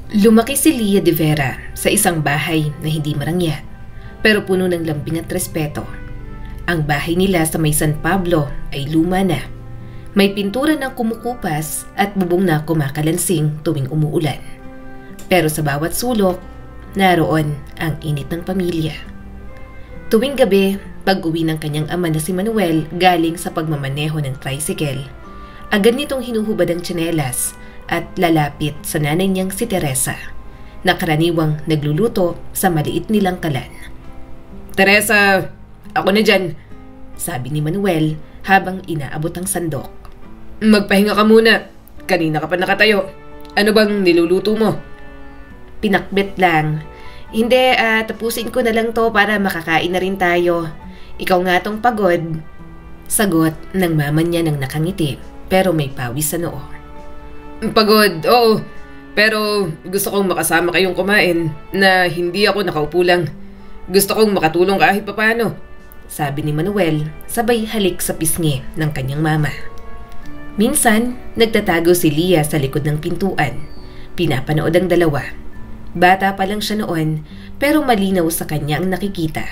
Lumaki si Lia de Vera sa isang bahay na hindi marangya, pero puno ng lambing at respeto. Ang bahay nila sa may San Pablo ay luma na. May pintura na kumukupas at bubong na kumakalansing tuwing umuulan. Pero sa bawat sulok, naroon ang init ng pamilya. Tuwing gabi, pag-uwi ng kanyang ama na si Manuel galing sa pagmamaneho ng tricycle, agad nitong hinuhubad ang tsinelas at lalapit sa nanay niyang si Teresa, na karaniwang nagluluto sa maliit nilang kalan. "Teresa, ako na dyan," sabi ni Manuel habang inaabot ang sandok. "Magpahinga ka muna. Kanina ka pa nakatayo. Ano bang niluluto mo?" Pinakbit lang. "Hindi, tapusin ko na lang to para makakain na rin tayo. Ikaw nga tong pagod." Sagot ng mama niya nang nakangiti pero may pawis sa noo. "Pagod, oo. Pero gusto kong makasama kayong kumain na hindi ako nakaupo lang. Gusto kong makatulong kahit papano," sabi ni Manuel sabay halik sa pisngi ng kanyang mama. Minsan, nagtatago si Lia sa likod ng pintuan. Pinapanood ang dalawa. Bata pa lang siya noon pero malinaw sa kanya ang nakikita.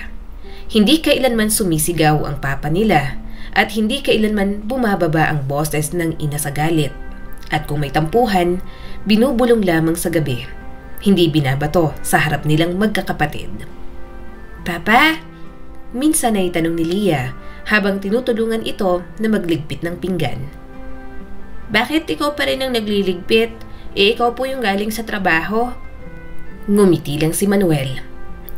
Hindi kailanman sumisigaw ang papa nila at hindi kailanman bumababa ang boses ng ina sa galit. At kung may tampuhan, binubulong lamang sa gabi. Hindi binabato sa harap nilang magkakapatid. "Papa?" minsan ay tanong ni Lia habang tinutulungan ito na magligpit ng pinggan. "Bakit ikaw pa rin ang nagliligpit? Ikaw po yung galing sa trabaho." Ngumiti lang si Manuel.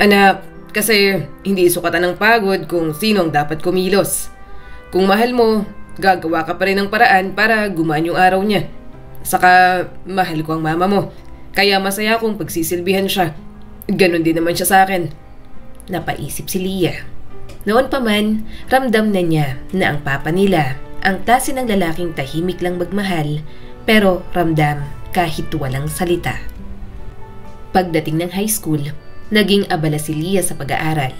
"Anak, kasi hindi sukatan ng pagod kung sino ang dapat kumilos. Kung mahal mo, gagawa ka pa rin ng paraan para gumaan yung araw niya. Saka mahal ko ang mama mo, kaya masaya kung pagsisilbihan siya. Ganon din naman siya sa akin." Napaisip si Lia. Noon pa man, ramdam na niya na ang papa nila ang klase ng lalaking tahimik lang magmahal pero ramdam kahit walang salita. Pagdating ng high school, naging abala si Lia sa pag-aaral.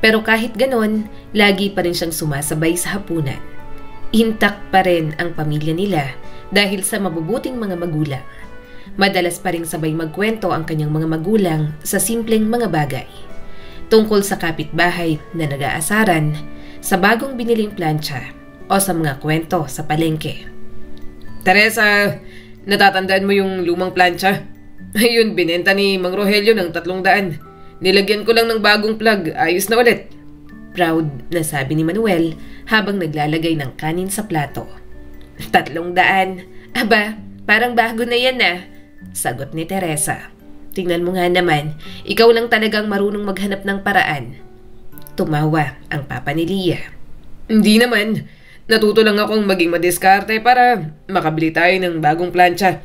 Pero kahit ganon, lagi pa rin siyang sumasabay sa hapunan. Intact pa rin ang pamilya nila dahil sa mabubuting mga magulang. Madalas pa rin sabay magkwento ang kanyang mga magulang sa simpleng mga bagay. Tungkol sa kapitbahay na nag-aasaran, sa bagong biniling plancha o sa mga kwento sa palengke. "Teresa, natatandaan mo yung lumang plancha? Ayun, binenta ni Mang Rogelio ng 300. Nilagyan ko lang ng bagong plug, ayos na ulit." Proud na sabi ni Manuel habang naglalagay ng kanin sa plato. 300? Aba, parang bago na yan ah, sagot ni Teresa. "Tingnan mo nga naman, ikaw lang talagang marunong maghanap ng paraan." Tumawa ang papa ni Lia. "Hindi naman, natuto lang akong maging madiskarte para makabili tayo ng bagong plancha."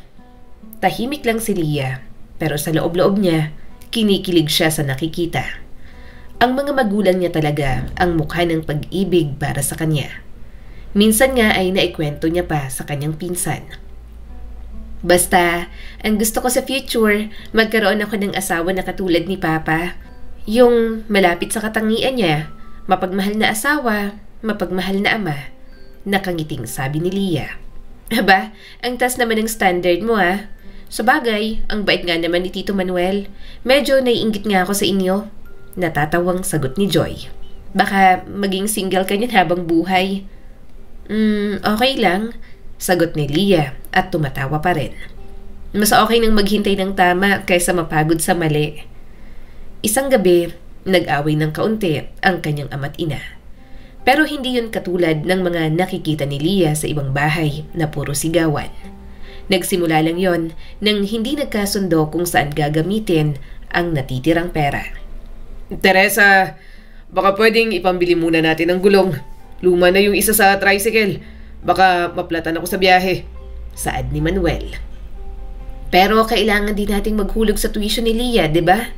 Tahimik lang si Lia, pero sa loob-loob niya, kinikilig siya sa nakikita. Ang mga magulang niya talaga ang mukha ng pag-ibig para sa kanya. Minsan nga ay naikwento niya pa sa kanyang pinsan. "Basta, ang gusto ko sa future, magkaroon ako ng asawa na katulad ni Papa. Yung malapit sa katangian niya, mapagmahal na asawa, mapagmahal na ama." Nakangiting sabi ni Lia. "Aba, ang taas naman ng standard mo ah. Sabagay, ang bait nga naman ni Tito Manuel. Medyo naiinggit nga ako sa inyo." Natatawang sagot ni Joy. "Baka maging single ka niyan habang buhay." Okay lang," sagot ni Lia at tumatawa pa rin. "Mas okay nang maghintay ng tama kaysa mapagod sa mali." Isang gabi, nag-away ng kaunti ang kanyang ama't ina. Pero hindi yun katulad ng mga nakikita ni Lia sa ibang bahay na puro sigawan. Nagsimula lang yon nang hindi nagkasundo kung saan gagamitin ang natitirang pera. "Teresa, baka pwedeng ipambili muna natin ng gulong. Luma na yung isa sa tricycle. Baka maplatan ako sa biyahe," saad ni Manuel. "Pero kailangan din nating maghulog sa tuition ni Lia, di ba?"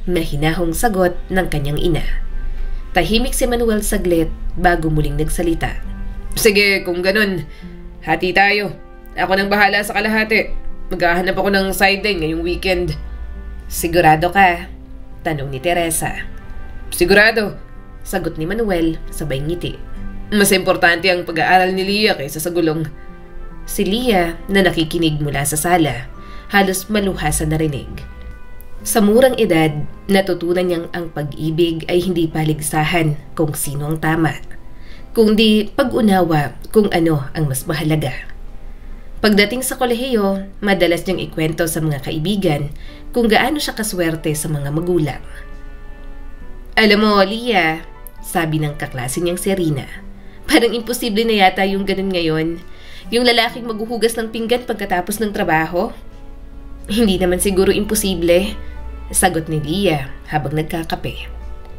Mahinahong sagot ng kanyang ina. Tahimik si Manuel saglit bago muling nagsalita. "Sige, kung ganun, hati tayo. Ako nang bahala sa kalahati. Maghahanap ako ng sideline ngayong weekend." "Sigurado ka?" tanong ni Teresa. "Sigurado," sagot ni Manuel sabay ngiti. "Mas importante ang pag-aaral ni Lia kaysa sa gulong." Si Lia na nakikinig mula sa sala halos maluha sa narinig. Sa murang edad, natutunan niyang ang pag-ibig ay hindi paligsahan kung sino ang tama, kundi pag-unawa kung ano ang mas mahalaga. Pagdating sa kolehiyo, madalas niyang ikwento sa mga kaibigan kung gaano siya kaswerte sa mga magulang. Alam mo, Lia, sabi ng kaklase niyang si Rina, parang imposible na yata yung ganun ngayon. Yung lalaking maghuhugas ng pinggan pagkatapos ng trabaho. Hindi naman siguro imposible, sagot ni Lia habang nagkakape.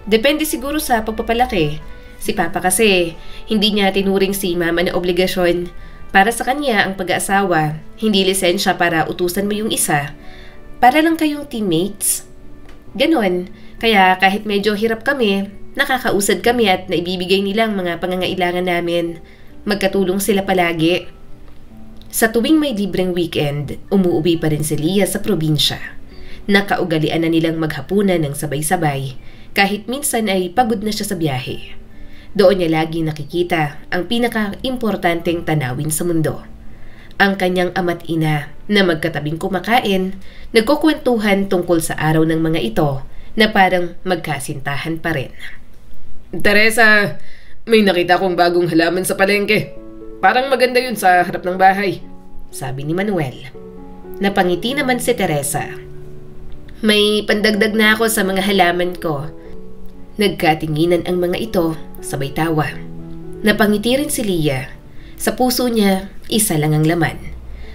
Depende siguro sa pagpapalaki. Si Papa kasi, hindi niya tinuring si Mama na obligasyon. Para sa kanya ang pag-aasawa, hindi lisensya para utusan mo yung isa. Para lang kayong teammates. Ganon, kaya kahit medyo hirap kami, nakakausad kami at naibibigay nilang mga pangangailangan namin. Magkatulong sila palagi. Sa tuwing may libreng weekend, umuuwi pa rin si Lia sa probinsya. Nakaugalian na nilang maghapunan ng sabay-sabay, kahit minsan ay pagod na siya sa biyahe. Doon niya lagi nakikita ang pinaka-importanteng tanawin sa mundo. Ang kanyang ama't ina na magkatabing kumakain, nagkukwentuhan tungkol sa araw ng mga ito na parang magkasintahan pa rin. Teresa, may nakita kong bagong halaman sa palengke. Parang maganda yun sa harap ng bahay, sabi ni Manuel. Napangiti naman si Teresa. May pandagdag na ako sa mga halaman ko. Nagkatinginan ang mga ito, sabay tawa. Napangiti rin si Lia. Sa puso niya, isa lang ang laman.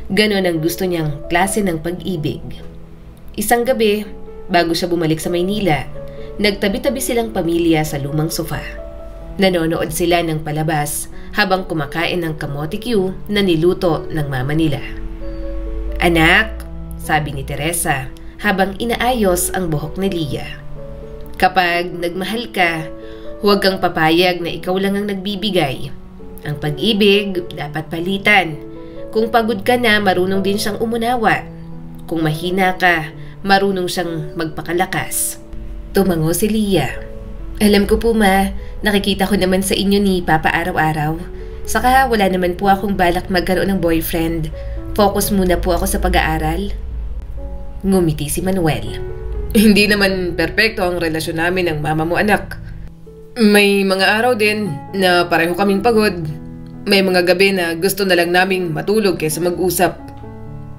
Ganon ang gusto niyang klase ng pag-ibig. Isang gabi, bago siya bumalik sa Maynila, nagtabi-tabi silang pamilya sa lumang sofa. Nanonood sila ng palabas habang kumakain ng kamote Q na niluto ng mama nila. Anak, sabi ni Teresa habang inaayos ang buhok ni Lia. Kapag nagmahal ka, huwag kang papayag na ikaw lang ang nagbibigay. Ang pag-ibig dapat palitan. Kung pagod ka na, marunong din siyang umunawa. Kung mahina ka, marunong siyang magpakalakas. Tumango si Lia. Alam ko po ma, nakikita ko naman sa inyo ni Papa araw-araw. Saka wala naman po akong balak magkaroon ng boyfriend. Focus muna po ako sa pag-aaral. Ngumiti si Manuel. Hindi naman perpekto ang relasyon namin ng mama mo, anak. May mga araw din na pareho kaming pagod. May mga gabi na gusto na lang naming matulog kaysa mag-usap.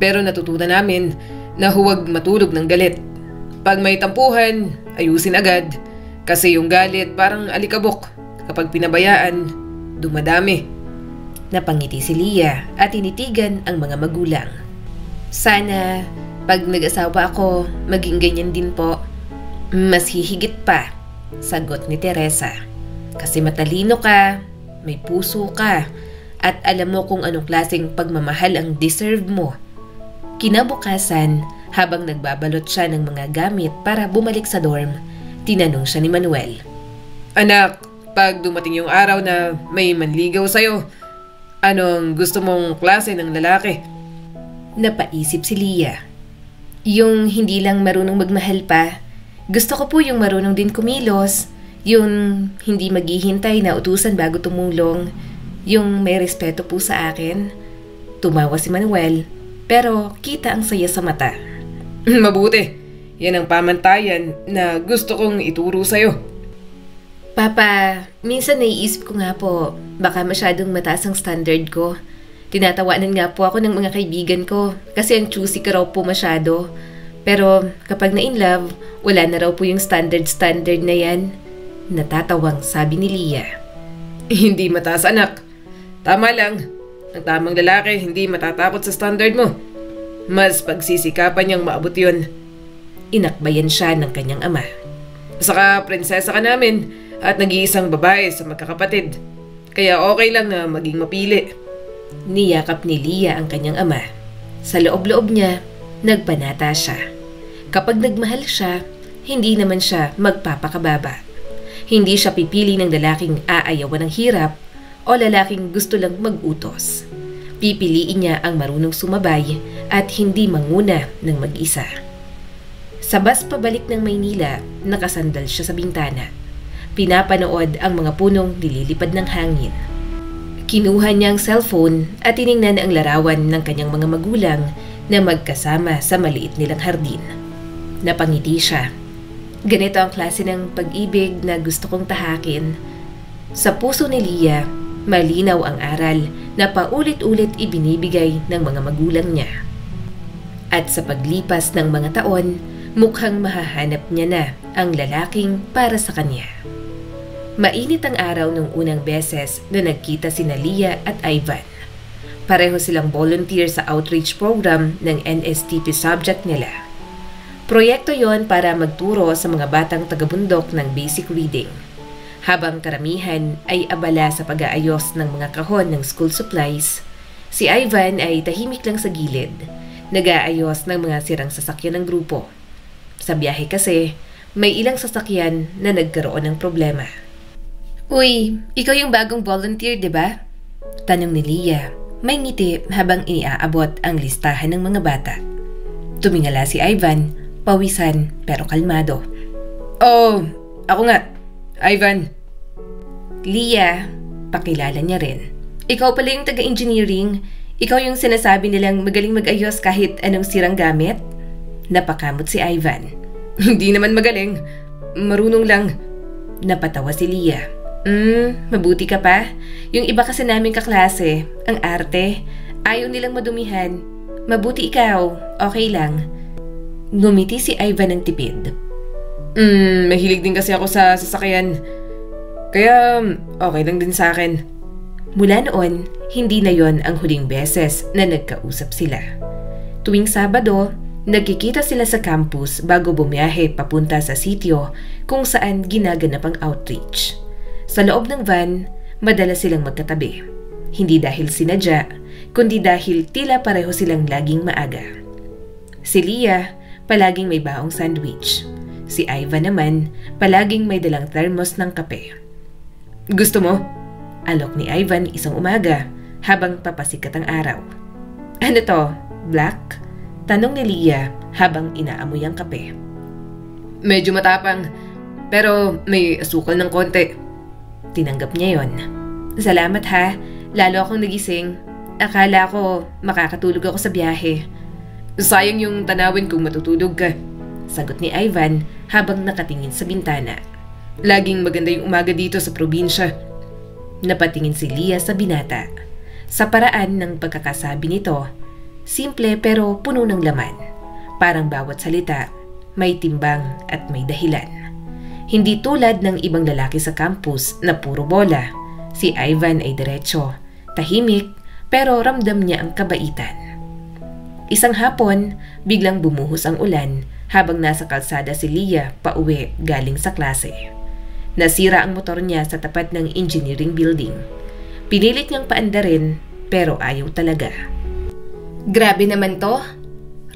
Pero natutunan namin na huwag matulog ng galit. Pag may tampuhan, ayusin agad. Kasi yung galit parang alikabok. Kapag pinabayaan, dumadami. Napangiti si Lia at tinitigan ang mga magulang. Sana pag nag-asawa ako, maging ganyan din po. Mas hihigit pa, sagot ni Teresa. Kasi matalino ka, may puso ka, at alam mo kung anong klaseng pagmamahal ang deserve mo. Kinabukasan, habang nagbabalot siya ng mga gamit para bumalik sa dorm, tinanong siya ni Manuel. Anak, pag dumating yung araw na may manligaw sa'yo, anong gusto mong klase ng lalaki? Napaisip si Lia. Yung hindi lang marunong magmahal pa. Gusto ko po yung marunong din kumilos. Yung hindi maghihintay na utusan bago tumulong. Yung may respeto po sa akin. Tumawa si Manuel, pero kita ang saya sa mata. Mabuti. Yan ang pamantayan na gusto kong ituro sa'yo. Papa, minsan naiisip ko nga po, baka masyadong mataas ang standard ko. Tinatawanan nga po ako ng mga kaibigan ko kasi ang choosy ka raw po masyado. Pero kapag na-in love, wala na raw po yung standard na yan. Natatawang sabi ni Lia. Hindi mataas anak. Tama lang. Ang tamang lalaki hindi matatakot sa standard mo. Mas pagsisikapan niyang maabot yun. Inakbayan siya ng kanyang ama. Saka prinsesa ka namin at nag-iisang babae sa magkakapatid. Kaya okay lang na maging mapili. Niyakap ni Lia ang kanyang ama. Sa loob-loob niya, nagpanata siya. Kapag nagmahal siya, hindi naman siya magpapakababa. Hindi siya pipili ng lalaking aayawan ng hirap o lalaking gusto lang mag-utos. Pipiliin niya ang marunong sumabay at hindi manguna ng mag-isa. Sa bus pabalik ng Maynila, nakasandal siya sa bintana. Pinapanood ang mga punong nililipad ng hangin. Kinuha niya ang cellphone at tiningnan ang larawan ng kanyang mga magulang na magkasama sa maliit nilang hardin. Napangiti siya. Ganito ang klase ng pag-ibig na gusto kong tahakin. Sa puso ni Leah, malinaw ang aral na paulit-ulit ibinibigay ng mga magulang niya. At sa paglipas ng mga taon, mukhang mahahanap niya na ang lalaking para sa kanya. Mainit ang araw nung unang beses na nagkita sina Leah at Ivan. Pareho silang volunteer sa outreach program ng NSTP subject nila. Proyekto yon para magturo sa mga batang tagabundok ng basic reading. Habang karamihan ay abala sa pag-aayos ng mga kahon ng school supplies, si Ivan ay tahimik lang sa gilid, nag-aayos ng mga sirang sasakyan ng grupo. Sa biyahe kasi, may ilang sasakyan na nagkaroon ng problema. "Uy, ikaw yung bagong volunteer, di ba?" Tanong ni Leah, may ngiti habang iniaabot ang listahan ng mga bata. Tumingala si Ivan, pawisan pero kalmado. "Oh, ako nga, Ivan." "Leah," pakilala niya rin. "Ikaw pala yung taga-engineering. Ikaw yung sinasabi nilang magaling mag-ayos kahit anong sirang gamit?" Napakamot si Ivan. "Hindi naman magaling. Marunong lang." Napatawa si Leah. Mabuti ka pa. Yung iba kasi naming kaklase, ang arte, ayaw nilang madumihan. Mabuti ikaw, okay lang." Ngumiti si Ivan ng tipid. Mahilig din kasi ako sa sasakyan. Kaya okay lang din sa akin." Mula noon, hindi na yon ang huling beses na nagkausap sila. Tuwing Sabado, nagkikita sila sa campus bago bumiyahe papunta sa sitio kung saan ginaganap ang outreach. Sa loob ng van, madalas silang magkatabi. Hindi dahil sinadya, kundi dahil tila pareho silang laging maaga. Si Leah, palaging may baong sandwich. Si Ivan naman, palaging may dalang thermos ng kape. "Gusto mo?" Alok ni Ivan isang umaga habang papasikat ang araw. "Ano to? Black?" Tanong ni Leah habang inaamoy ang kape. "Medyo matapang, pero may asukal ng konti." Tinanggap niya yon. "Salamat ha, lalo akong nagising. Akala ko makakatulog ako sa biyahe." "Sayang yung tanawin kung matutulog ka," sagot ni Ivan habang nakatingin sa bintana. "Laging maganda yung umaga dito sa probinsya." Napatingin si Leah sa binata. Sa paraan ng pagkakasabi nito, simple pero puno ng laman. Parang bawat salita, may timbang at may dahilan. Hindi tulad ng ibang lalaki sa campus na puro bola. Si Ivan ay diretso, tahimik, pero ramdam niya ang kabaitan. Isang hapon, biglang bumuhos ang ulan habang nasa kalsada si Leah pauwi galing sa klase. Nasira ang motor niya sa tapat ng engineering building. Pinilit niyang paandarin pero ayaw talaga. "Grabe naman to,"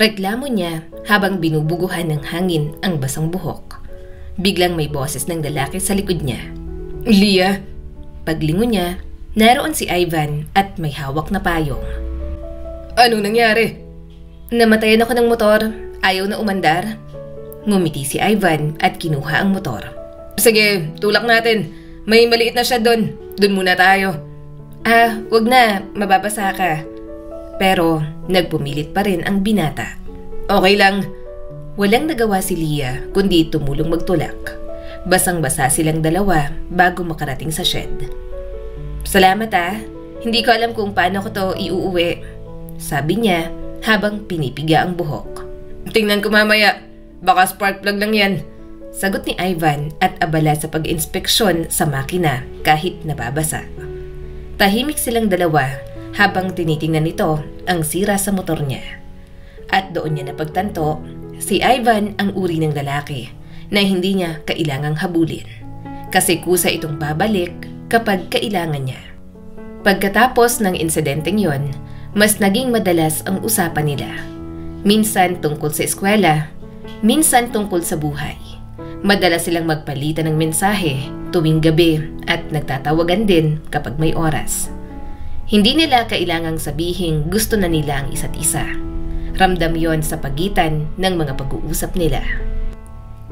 reklamo niya habang binubuguhan ng hangin ang basang buhok. Biglang may boses ng lalaki sa likod niya. "Leah!" Paglingon niya, naroon si Ivan at may hawak na payong. "Anong nangyari?" "Namatayan ako ng motor. Ayaw na umandar." Ngumiti si Ivan at kinuha ang motor. "Sige, tulak natin. May maliit na siya doon. Doon muna tayo." Wag na. Mababasa ka." Pero nagpumilit pa rin ang binata. "Okay lang." Walang nagawa si Leah kundi tumulong magtulak. Basang-basa silang dalawa bago makarating sa shed. "Salamat Hindi ko alam kung paano ko to iuuwi," sabi niya habang pinipiga ang buhok. "Tingnan ko mamaya. Baka spark plug lang yan," sagot ni Ivan at abala sa pag-inspeksyon sa makina kahit nababasa. Tahimik silang dalawa habang tinitingnan nito ang sira sa motor niya. At doon niya napagtanto, si Ivan ang uri ng lalaki na hindi niya kailangang habulin. Kasi kusa itong babalik kapag kailangan niya. Pagkatapos ng insidenteng yon, mas naging madalas ang usapan nila. Minsan tungkol sa eskwela, minsan tungkol sa buhay. Madalas silang magpalitan ng mensahe tuwing gabi at nagtatawagan din kapag may oras. Hindi nila kailangang sabihin gusto na nila ang isa't isa. Ramdam yon sa pagitan ng mga pag-uusap nila.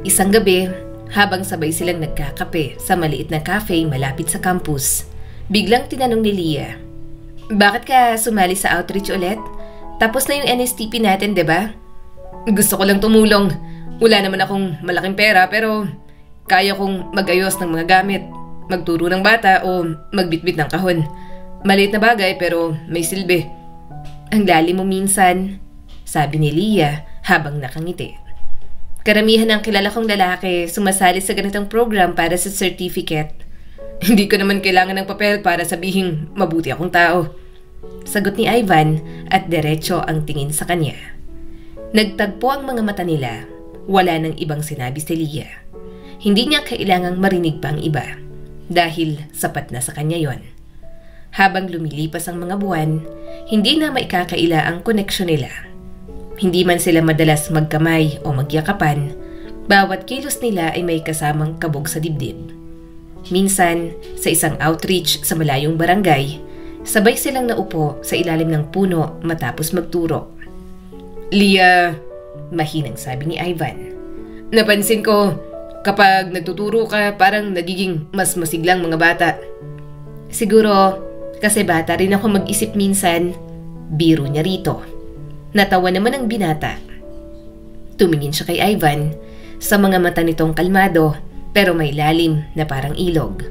Isang gabi, habang sabay silang nagkakape sa maliit na cafe malapit sa campus, biglang tinanong ni Leah, "Bakit ka sumali sa outreach ulit? Tapos na yung NSTP natin, 'di ba? Gusto ko lang tumulong. Wala naman akong malaking pera pero kaya kong mag-ayos ng mga gamit, magturo ng bata o magbitbit ng kahon. Maliit na bagay pero may silbi. Ang lalim mo minsan, sabi ni Leah habang nakangiti. Karamihan ng kilala kong lalaki sumasali sa ganitong program para sa certificate. Hindi ko naman kailangan ng papel para sabihing mabuti akong tao. Sagot ni Ivan at diretso ang tingin sa kanya. Nagtagpo ang mga mata nila. Wala nang ibang sinabi si Leah. Hindi niya kailangang marinig pa ang iba dahil sapat na sa kanya yon. Habang lumilipas ang mga buwan, hindi na maikakaila ang koneksyon nila. Hindi man sila madalas magkamay o magyakapan, bawat kilos nila ay may kasamang kabog sa dibdib. Minsan, sa isang outreach sa malayong barangay, sabay silang naupo sa ilalim ng puno matapos magturo. Leah, mahinang sabi ni Ivan. Napansin ko, kapag nagtuturo ka, parang nagiging mas masiglang mga bata. Siguro, kasi bata rin ako mag-isip minsan, biro niya rito. Natawa naman ang binata. Tumingin siya kay Ivan, sa mga mata nitong kalmado pero may lalim na parang ilog.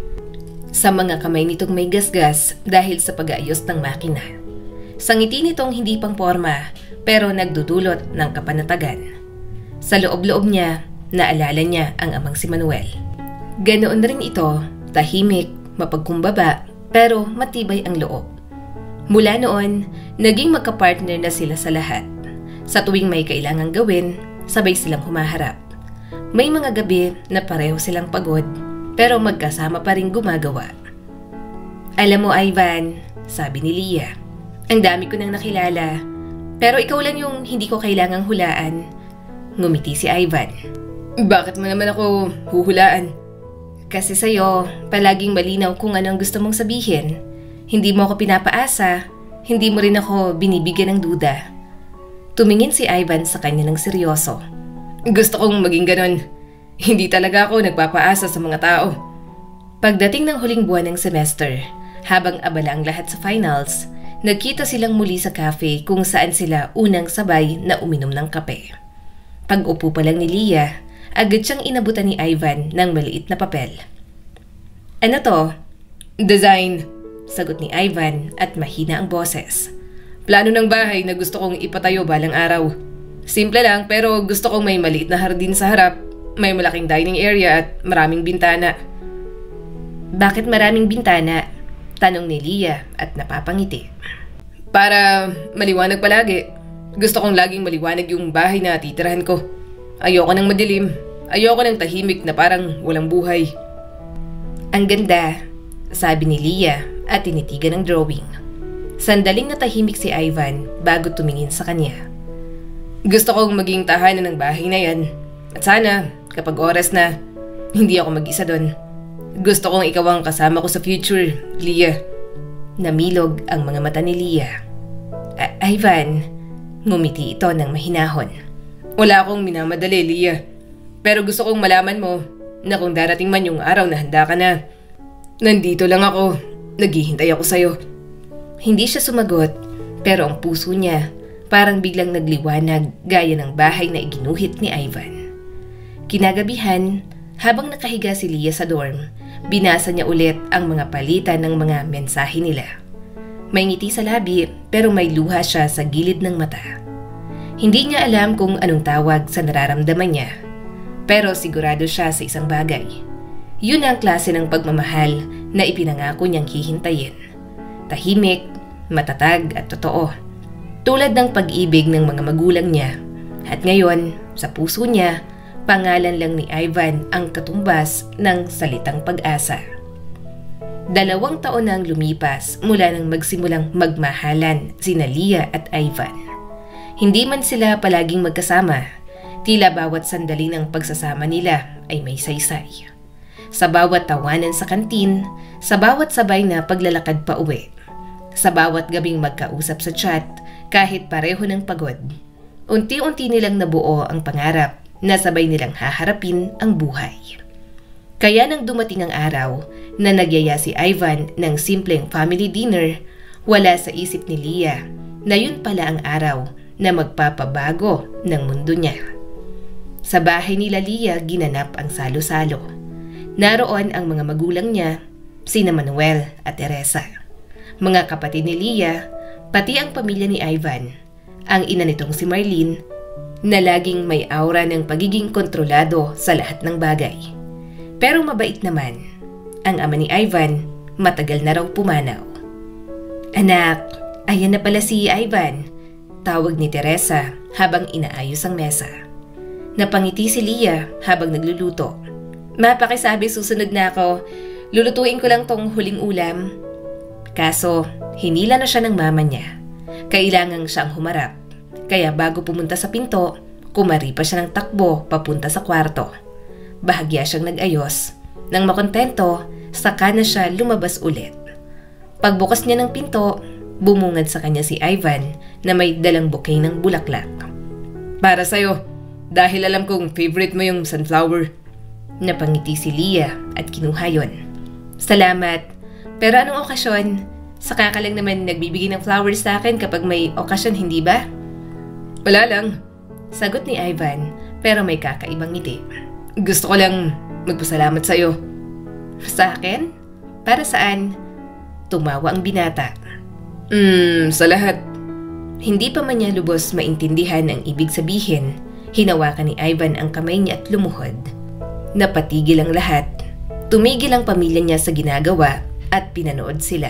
Sa mga kamay nitong may gasgas dahil sa pag-aayos ng makina. Sa ngiti nitong hindi pang porma pero nagdudulot ng kapanatagan. Sa loob-loob niya, naalala niya ang amang si Manuel. Ganoon rin ito, tahimik, mapagkumbaba pero matibay ang loob. Mula noon, naging magkapartner na sila sa lahat. Sa tuwing may kailangang gawin, sabay silang humaharap. May mga gabi na pareho silang pagod, pero magkasama pa rin gumagawa. Alam mo, Ivan, sabi ni Leah, ang dami ko nang nakilala, pero ikaw lang yung hindi ko kailangang hulaan. Ngumiti si Ivan. Bakit mo naman ako huhulaan? Kasi sa'yo, palaging malinaw kung ano ang gusto mong sabihin. Hindi mo ako pinapaasa, hindi mo rin ako binibigyan ng duda. Tumingin si Ivan sa kanya ng seryoso. Gusto kong maging ganon. Hindi talaga ako nagpapaasa sa mga tao. Pagdating ng huling buwan ng semester, habang abala ang lahat sa finals, nagkita silang muli sa cafe kung saan sila unang sabay na uminom ng kape. Pag-upo pa lang ni Leah, agad siyang inabutan ni Ivan ng maliit na papel. Ano to? Design, sagot ni Ivan at mahina ang boses. Plano ng bahay na gusto kong ipatayo balang araw. Simple lang pero gusto kong may maliit na hardin sa harap, may malaking dining area at maraming bintana. Bakit maraming bintana? Tanong ni Leah at napapangiti. Para maliwanag palagi. Gusto kong laging maliwanag yung bahay na titirahan ko. Ayoko ng madilim. Ayoko ng tahimik na parang walang buhay. Ang ganda, sabi ni Leah at tinitigan ng drawing. Sandaling natahimik si Ivan bago tumingin sa kanya. Gusto kong maging tahanan ng bahay na yan. At sana, kapag oras na, hindi ako mag-isa doon. Gusto kong ikaw ang kasama ko sa future, Leah. Namilog ang mga mata ni Leah. Ivan, ngumiti ito ng mahinahon. Wala akong minamadali, Leah. Pero gusto kong malaman mo na kung darating man yung araw na handa ka na, nandito lang ako. Naghihintay ako sa'yo. Hindi siya sumagot, pero ang puso niya parang biglang nagliwanag gaya ng bahay na iginuhit ni Ivan. Kinagabihan, habang nakahiga si Leah sa dorm, binasa niya ulit ang mga palitan ng mga mensahe nila. May ngiti sa labi pero may luha siya sa gilid ng mata. Hindi niya alam kung anong tawag sa nararamdaman niya, pero sigurado siya sa isang bagay. Yun ang klase ng pagmamahal na ipinangako niyang hihintayin. Tahimik, matatag at totoo. Tulad ng pag-ibig ng mga magulang niya. At ngayon, sa puso niya, pangalan lang ni Ivan ang katumbas ng salitang pag-asa. 2 taon na ang lumipas mula nang magsimulang magmahalan sina Leah at Ivan. Hindi man sila palaging magkasama, tila bawat sandali ng pagsasama nila ay may saysay. Sa bawat tawanan sa kantin, sa bawat sabay na paglalakad pa uwi, sa bawat gabing magkausap sa chat kahit pareho ng pagod, unti-unti nilang nabuo ang pangarap na sabay nilang haharapin ang buhay. Kaya nang dumating ang araw na nagyaya si Ivan ng simpleng family dinner, wala sa isip ni Leah na yun pala ang araw na magpapabago ng mundo niya. Sa bahay nila Lia ginanap ang salo-salo. Naroon ang mga magulang niya, sina Manuel at Teresa, mga kapatid ni Lia, pati ang pamilya ni Ivan, ang ina nitong si Marlene, na laging may aura ng pagiging kontrolado sa lahat ng bagay. Pero mabait naman. Ang ama ni Ivan, matagal na raw pumanaw. "Anak, ayan na pala si Ivan," tawag ni Teresa habang inaayos ang mesa. Napangiti si Lia habang nagluluto. "Mapakisabi susunod na ako. Lulutuin ko lang tong huling ulam." Kaso, hinila na siya ng mama niya. Kailangang siyang humarap. Kaya bago pumunta sa pinto, kumari pa siya ng takbo papunta sa kwarto. Bahagya siyang nag-ayos. Nang makontento, saka na siya lumabas ulit. Pagbukas niya ng pinto, bumungad sa kanya si Ivan na may dalang bouquet ng bulaklak. "Para sa'yo, dahil alam kong favorite mo yung sunflower." Napangiti si Lia at kinuha yon. "Salamat. Pero anong okasyon? Saka ka lang naman nagbibigay ng flowers sa akin kapag may okasyon, hindi ba?" "Wala lang," sagot ni Ivan, pero may kakaibang ngiti. "Gusto ko lang magpasalamat sa'yo." "Sa akin? Para saan?" Tumawa ang binata. Sa lahat." Hindi pa man niya lubos maintindihan ang ibig sabihin, hinawakan ni Ivan ang kamay niya at lumuhod. Napatigil ang lahat. Tumigil ang pamilya niya sa ginagawa at pinanood sila.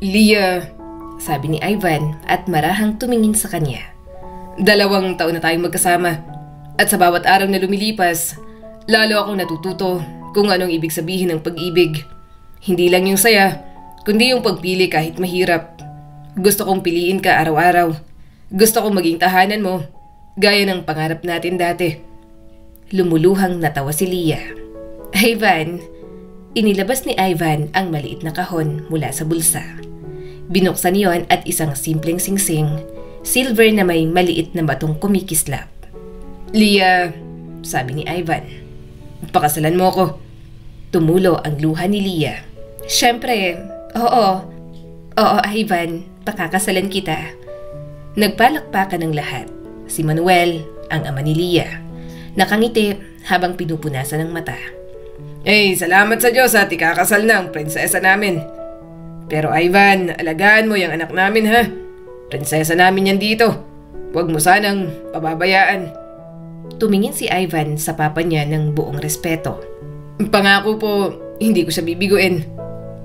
"Lia," sabi ni Ivan at marahang tumingin sa kanya. 2 taon na tayong magkasama. At sa bawat araw na lumilipas, lalo akong natututo kung anong ibig sabihin ng pag-ibig. Hindi lang yung saya, kundi yung pagpili kahit mahirap. Gusto kong piliin ka araw-araw. Gusto kong maging tahanan mo, gaya ng pangarap natin dati. Lumuluhang natawa si Lia. "Ivan," inilabas ni Ivan ang maliit na kahon mula sa bulsa. Binuksan niyon at isang simpleng singsing, silver na may maliit na batong kumikislap. "Lia," sabi ni Ivan, "pakasalan mo ko." Tumulo ang luha ni Lia. "Syempre, oo. Oo, Ivan, pakakasalan kita." Nagpalakpakan ng lahat. Si Manuel, ang ama ni Lia, nakangiti habang pinupunasan ng mata. Salamat sa Diyos at ikakasal na ang prinsesa namin. Pero Ivan, alagaan mo yung anak namin ha. Prinsesa namin yan dito. Huwag mo sanang pababayaan." Tumingin si Ivan sa papa niya ng buong respeto. "Pangako po, hindi ko siya bibiguin."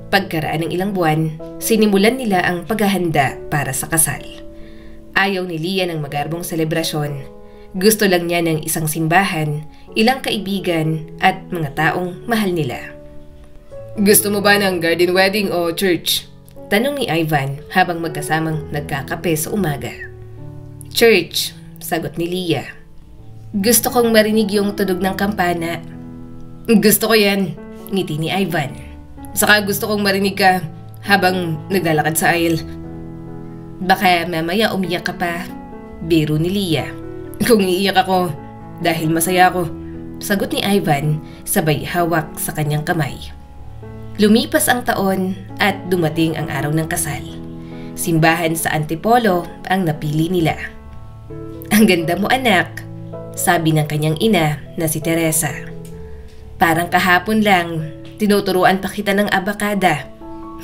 Pagkaraan ng ilang buwan, sinimulan nila ang paghahanda para sa kasal. Ayaw ni Lia ng magarbong selebrasyon. Gusto lang niya ng isang simbahan, ilang kaibigan at mga taong mahal nila. "Gusto mo ba ng garden wedding o church?" tanong ni Ivan habang magkasamang nagkakape sa umaga. "Church," sagot ni Lia. "Gusto kong marinig yung tunog ng kampana." "Gusto ko yan," ngiti ni Ivan. "Saka gusto kong marinig ka habang naglalakad sa aisle." "Baka mamaya umiyak ka pa," biro ni Lia. "Kung iiyak ako, dahil masaya ako," sagot ni Ivan sabay hawak sa kanyang kamay. Lumipas ang taon at dumating ang araw ng kasal. Simbahan sa Antipolo ang napili nila. "Ang ganda mo anak," sabi ng kanyang ina na si Teresa. "Parang kahapon lang, tinuturuan pa kita ng abakada.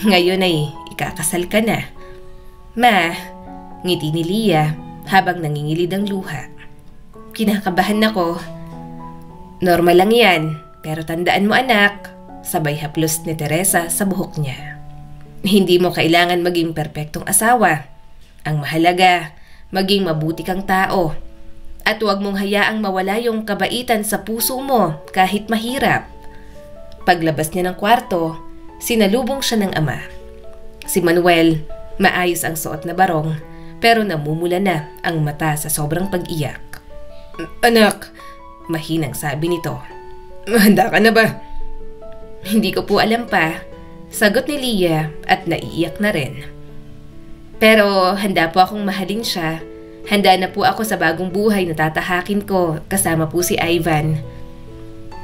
Ngayon ay ikakasal ka na." "Ma," ngiti ni Lia habang nangingilid ang luha. "Kinakabahan ako." "Normal lang yan, pero tandaan mo anak," sabay haplos ni Teresa sa buhok niya. "Hindi mo kailangan maging perpektong asawa. Ang mahalaga, maging mabuti kang tao. At huwag mong hayaang mawala yung kabaitan sa puso mo kahit mahirap." Paglabas niya ng kwarto, sinalubong siya ng ama. Si Manuel, maayos ang suot na barong, pero namumula na ang mata sa sobrang pag-iyak. "Anak," mahinang sabi nito. "Handa ka na ba?" "Hindi ko po alam pa," sagot ni Lia at naiiyak na rin. "Pero handa po akong mahalin siya. Handa na po ako sa bagong buhay na tatahakin ko kasama po si Ivan."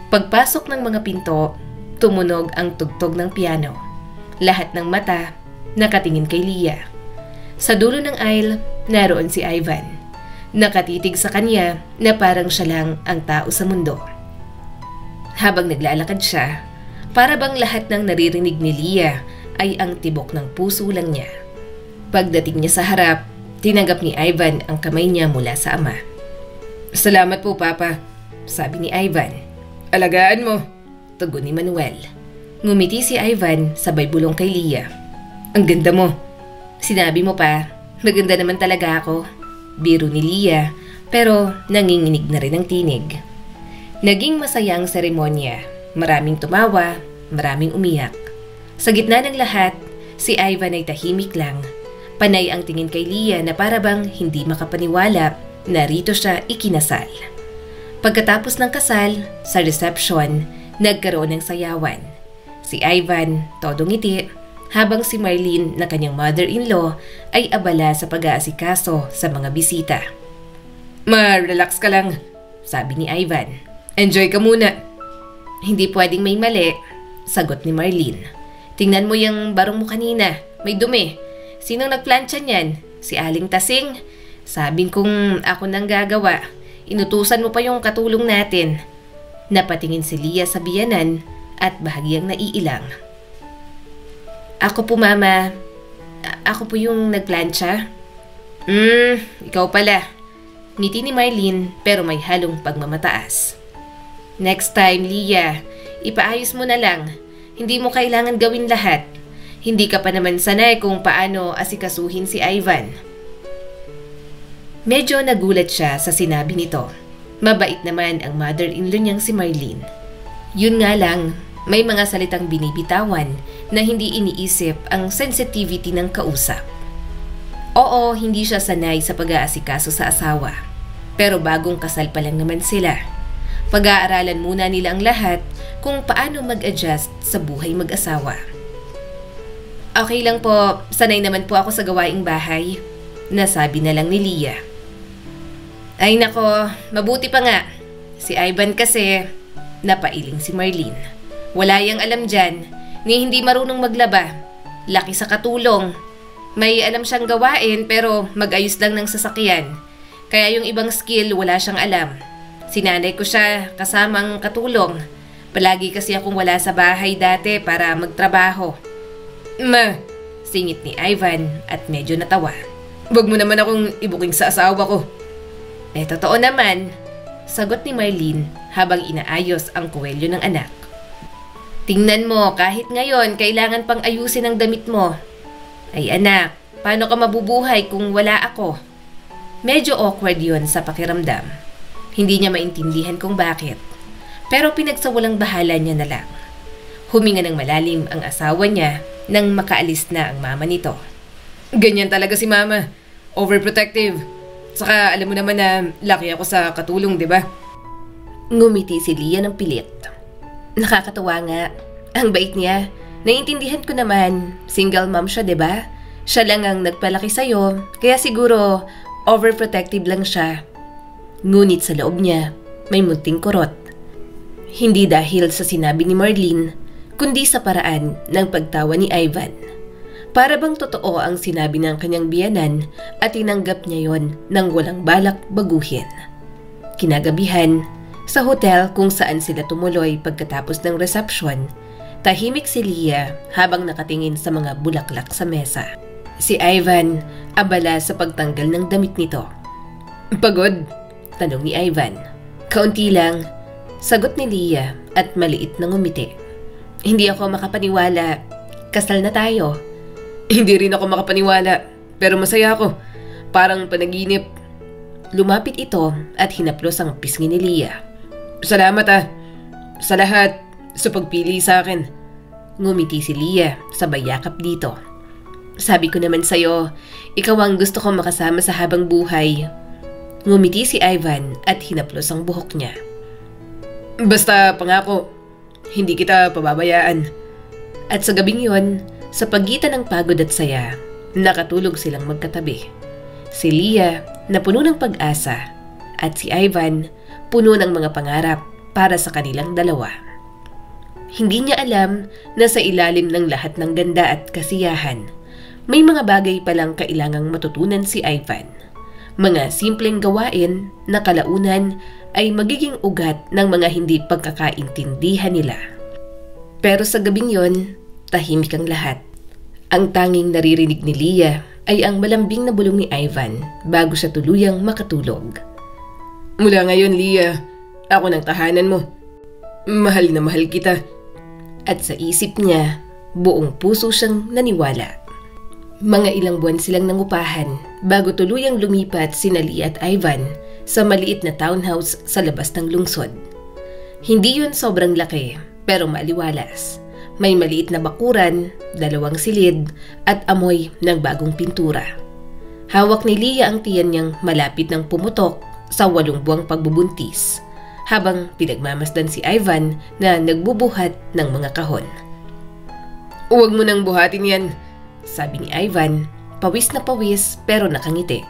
Pagpasok ng mga pinto, tumunog ang tugtog ng piano. Lahat ng mata nakatingin kay Lia. Sa dulo ng aisle, naroon si Ivan. Nakatitig sa kanya na parang siya lang ang tao sa mundo. Habang naglalakad siya, para bang lahat ng naririnig ni Leah ay ang tibok ng puso lang niya. Pagdating niya sa harap, tinanggap ni Ivan ang kamay niya mula sa ama. Salamat po, Papa, sabi ni Ivan. Alagaan mo, tugon ni Manuel. Ngumiti si Ivan sabay bulong kay Leah. Ang ganda mo. Sinabi mo pa, maganda naman talaga ako. Biro ni Leah, pero nanginginig na rin ang tinig. Naging masaya ang seremonya. Maraming tumawa, maraming umiyak. Sa gitna ng lahat, si Ivan ay tahimik lang. Panay ang tingin kay Leah na parabang hindi makapaniwala na rito siya ikinasal. Pagkatapos ng kasal, sa reception, nagkaroon ng sayawan. Si Ivan, todo ngiti, habang si Marlene na kanyang mother-in-law ay abala sa pag-aasikaso sa mga bisita. Ma-relax ka lang, sabi ni Ivan. Enjoy ka muna. Hindi pwedeng may mali, sagot ni Marlene. Tingnan mo yung barong mo kanina, may dumi. Sinong nagplansya niyan? Si Aling Tasing? Sabing kung ako nang gagawa, inutusan mo pa yung katulong natin. Napatingin si Leah sa biyanan at bahagyang naiilang. Ako po, Mama. Ako po yung nagplansya. Ikaw pala. Ngiti ni Marlene pero may halong pagmamataas. Next time, Leah, ipaayos mo na lang. Hindi mo kailangan gawin lahat. Hindi ka pa naman sanay kung paano asikasuhin si Ivan. Medyo nagulat siya sa sinabi nito. Mabait naman ang mother-in-law niyang si Marlene. Yun nga lang, may mga salitang binibitawan na hindi iniisip ang sensitivity ng kausap. Oo, hindi siya sanay sa pag-aasikaso sa asawa. Pero bagong kasal pa lang naman sila. Pag-aaralan muna nila ang lahat kung paano mag-adjust sa buhay mag-asawa. Okay lang po, sanay naman po ako sa gawaing bahay. Nasabi na lang ni Leah. Ay nako, mabuti pa nga. Si Ivan kasi, napailing si Marlene. Wala yang alam dyan, ni hindi marunong maglaba. Laki sa katulong. May alam siyang gawain pero mag-ayos lang ng sasakyan. Kaya yung ibang skill wala siyang alam. Sinanay ko siya kasamang katulong. Palagi kasi akong wala sa bahay dati para magtrabaho. Ma, singit ni Ivan at medyo natawa. Wag mo naman akong ibuking sa asawa ko. Totoo naman, sagot ni Marlene habang inaayos ang kuwelyo ng anak. Tingnan mo, kahit ngayon kailangan pang ayusin ang damit mo. Ay anak, paano ka mabubuhay kung wala ako? Medyo awkward yun sa pakiramdam. Hindi niya maintindihan kung bakit. Pero pinagsawalang bahala niya na lang. Huminga ng malalim ang asawa niya nang makaalis na ang mama nito. Ganyan talaga si Mama. Overprotective. Saka alam mo naman na laki ako sa katulong, di ba? Ngumiti si Leah ng pilit. Nakakatawa nga. Ang bait niya. Naiintindihan ko naman. Single mom siya, di ba? Siya lang ang nagpalaki sa'yo. Kaya siguro overprotective lang siya. Ngunit sa loob niya, may munting kurot. Hindi dahil sa sinabi ni Marlene, kundi sa paraan ng pagtawa ni Ivan. Para bang totoo ang sinabi ng kanyang biyanan at tinanggap niya yon nang walang balak baguhin. Kinagabihan, sa hotel kung saan sila tumuloy pagkatapos ng reception, tahimik si Leah habang nakatingin sa mga bulaklak sa mesa. Si Ivan, abala sa pagtanggal ng damit nito. Pagod? Tanong ni Ivan. Kaunti lang, sagot ni Leah at maliit na ngumiti. Hindi ako makapaniwala. Kasal na tayo. Hindi rin ako makapaniwala, pero masaya ako. Parang panaginip. Lumapit ito at hinaplos ang pisngi ni Leah. Salamat sa lahat, sa pagpili sa akin. Ngumiti si Leah sabay yakap dito. Sabi ko naman sa'yo, ikaw ang gusto kong makasama sa habang buhay. Ngumiti si Ivan at hinaplos ang buhok niya. Basta pangako, hindi kita pababayaan. At sa gabing yon, sa pagitan ng pagod at saya, nakatulog silang magkatabi. Si Leah na puno ng pag-asa at si Ivan puno ng mga pangarap para sa kanilang dalawa. Hindi niya alam na sa ilalim ng lahat ng ganda at kasiyahan, May mga bagay palang kailangang matutunan si Ivan. Mga simpleng gawain na kalaunan ay magiging ugat ng mga hindi pagkakaintindihan nila. Pero sa gabing yon, tahimik ang lahat. Ang tanging naririnig ni Leah ay ang malambing na bulong ni Ivan bago siya tuluyang makatulog. Mula ngayon, Leah, ako ng tahanan mo. Mahal na mahal kita. At sa isip niya, buong puso siyang naniwala. Mga ilang buwan silang nangupahan bago tuluyang lumipat sina Leah at Ivan sa maliit na townhouse sa labas ng lungsod. Hindi yun sobrang laki pero maaliwalas. May maliit na bakuran, 2 silid at amoy ng bagong pintura. Hawak ni Leah ang tiyan niyang malapit ng pumutok sa 8 buwang pagbubuntis habang pinagmamasdan si Ivan na nagbubuhat ng mga kahon. Huwag mo nang buhatin yan, sabi ni Ivan, pawis na pawis pero nakangiti.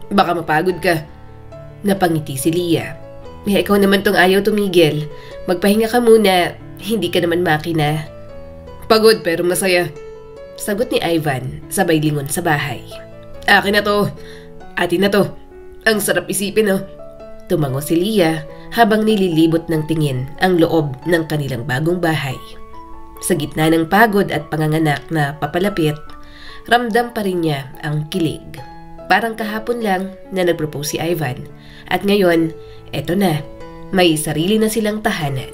Baka mapagod ka. Napangiti si Leah. Ikaw naman tong ayaw tumigil. Magpahinga ka muna, hindi ka naman makina. Pagod pero masaya, sagot ni Ivan sabay lingon sa bahay. Akin na to. Atin na to. Ang sarap isipin, oh. Tumango si Leah habang nililibot ng tingin ang loob ng kanilang bagong bahay. Sa gitna ng pagod at panganganak na papalapit, ramdam pa rin niya ang kilig. Parang kahapon lang na nag-propose si Ivan at ngayon, eto na, may sarili na silang tahanan.